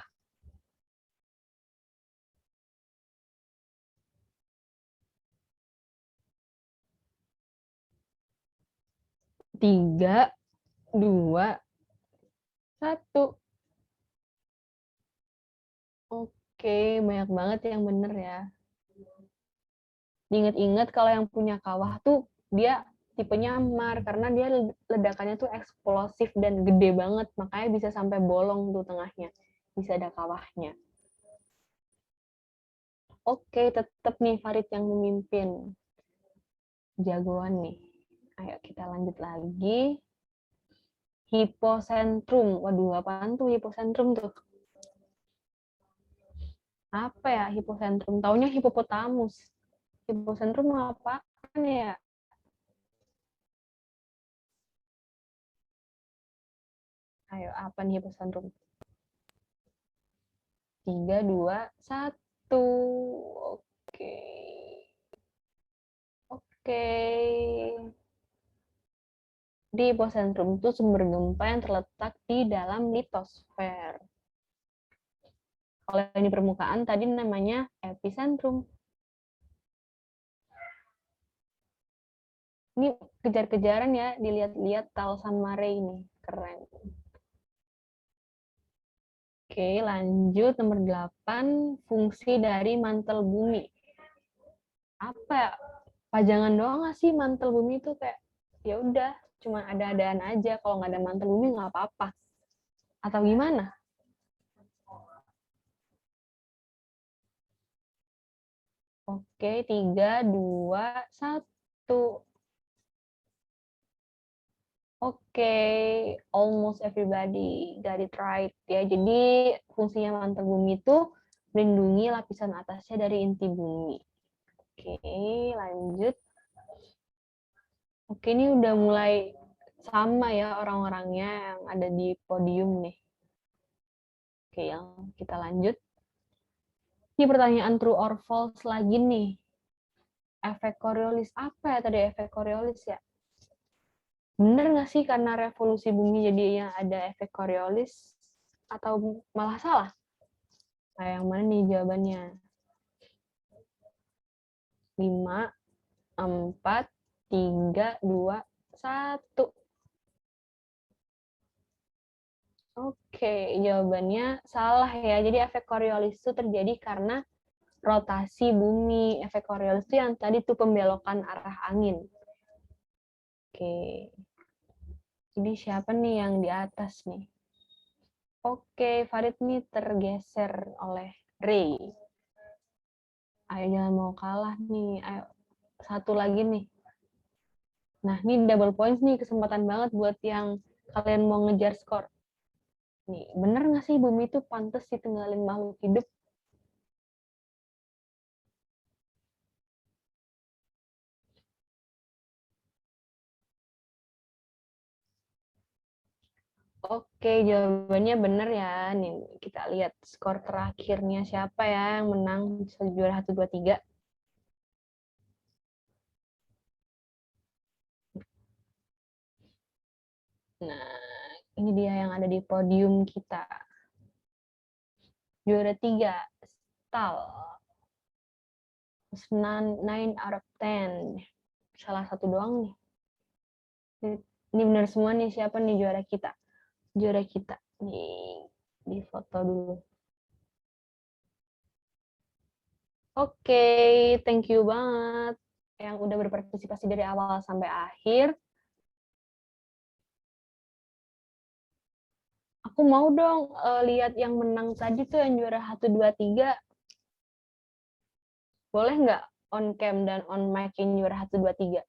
Tiga, 2, 1. Oke, banyak banget yang bener ya. Diingat-ingat kalau yang punya kawah tuh dia tipenya Mar karena dia ledakannya tuh eksplosif dan gede banget, makanya bisa sampai bolong tuh tengahnya. Bisa ada kawahnya. Oke, tetap nih Farid yang memimpin. Jagoan nih. Ayo kita lanjut lagi. Hipocentrum. Waduh, apaan tuh hipocentrum tuh? Apa ya hipocentrum? Taunya hipopotamus. Hipocentrum apaan ya? Ayo, apa nih hipocentrum? 3, 2, 1. Oke. Oke. Di hipocentrum itu sumber gempa yang terletak di dalam litosfer. Kalau yang di permukaan tadi namanya epicentrum. Ini kejar-kejaran ya, dilihat-lihat Tal sama Ray ini. Keren. Oke, lanjut nomor 8, fungsi dari mantel bumi. Apa ya? Pajangan doang nggak sih mantel bumi itu kayak ya udah, cuma ada-adaan aja. Kalau nggak ada mantel bumi nggak apa-apa. Atau gimana? Oke, 3, 2, 1. Oke, almost everybody got it right ya. Jadi fungsinya mantel bumi itu melindungi lapisan atasnya dari inti bumi. Oke, lanjut. Oke, ini udah mulai sama ya orang-orangnya yang ada di podium nih. Oke, yang kita lanjut. Ini pertanyaan true or false lagi nih. Efek Coriolis apa ya tadi efek Coriolis ya? Bener nggak sih karena revolusi bumi jadinya ada efek Coriolis? Atau malah salah? Nah, yang mana nih jawabannya? 5, 4, 3, 2, 1. Oke, jawabannya salah ya. Jadi efek Coriolis itu terjadi karena rotasi bumi. Efek Coriolis itu yang tadi tuh pembelokan arah angin. Oke. Jadi siapa nih yang di atas nih? Oke, Farid nih tergeser oleh Ray. Ayo jangan mau kalah nih. Ayo satu lagi nih. Nah, ini double points nih, kesempatan banget buat yang kalian mau ngejar skor. Nih, bener nggak sih bumi itu pantas ditinggalin makhluk hidup? Oke, jawabannya bener ya. Nih, kita lihat skor terakhirnya siapa ya yang menang juara 1, 2, 3. Nah, ini dia yang ada di podium kita. Juara 3, Stal. 9 out of 10. Salah satu doang nih. Ini benar semua nih, siapa nih juara kita? Juara kita. Nih, di foto dulu. Oke, thank you banget yang udah berpartisipasi dari awal sampai akhir. Aku mau dong lihat yang menang tadi tuh yang juara 1, 2, 3. Boleh nggak on cam dan on mic yang juara 1, 2, 3?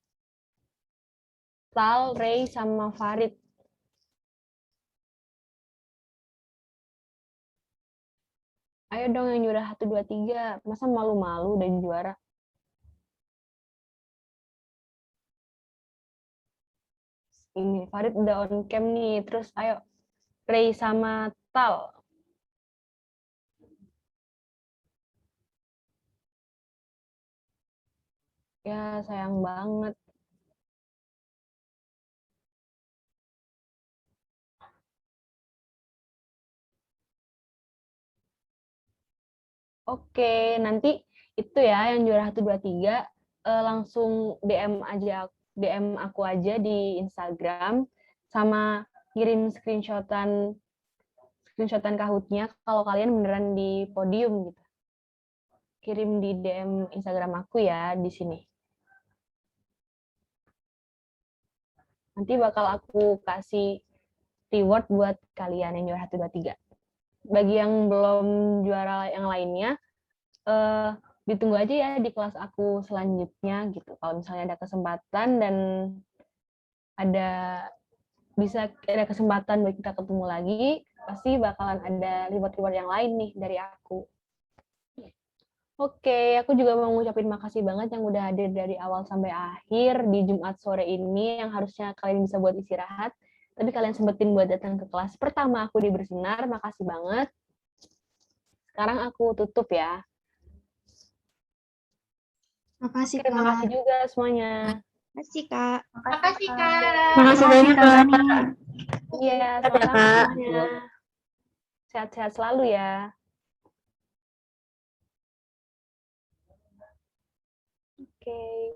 Tal, Ray, sama Farid. Ayo dong yang juara 1, 2, 3. Masa malu-malu udah juara? Ini Farid udah on cam nih. Terus ayo Ray sama Tal. Ya, sayang banget. Oke, nanti itu ya yang juara 1, 2, 3 langsung DM aku aja di Instagram sama kirim screenshotan Kahootnya kalau kalian beneran di podium gitu. Kirim di DM Instagram aku ya di sini. Nanti bakal aku kasih reward buat kalian yang juara 1, 2, 3. Bagi yang belum juara yang lainnya, ditunggu aja ya di kelas aku selanjutnya gitu. Kalau misalnya ada kesempatan dan ada kesempatan buat kita ketemu lagi, pasti bakalan ada reward-reward yang lain nih dari aku. Oke, aku juga mau ngucapin makasih banget yang udah hadir dari awal sampai akhir di Jumat sore ini yang harusnya kalian bisa buat istirahat, tapi kalian sempetin buat datang ke kelas pertama aku di Bersinar. Makasih banget. Sekarang aku tutup ya. Makasih, Terima Kak. kasih juga semuanya. Makasih, Kak. Makasih, Kak. Makasih banyak, Kak. Iya, Dadah, sama-sama Kak. semuanya. Sehat-sehat selalu ya. Oke.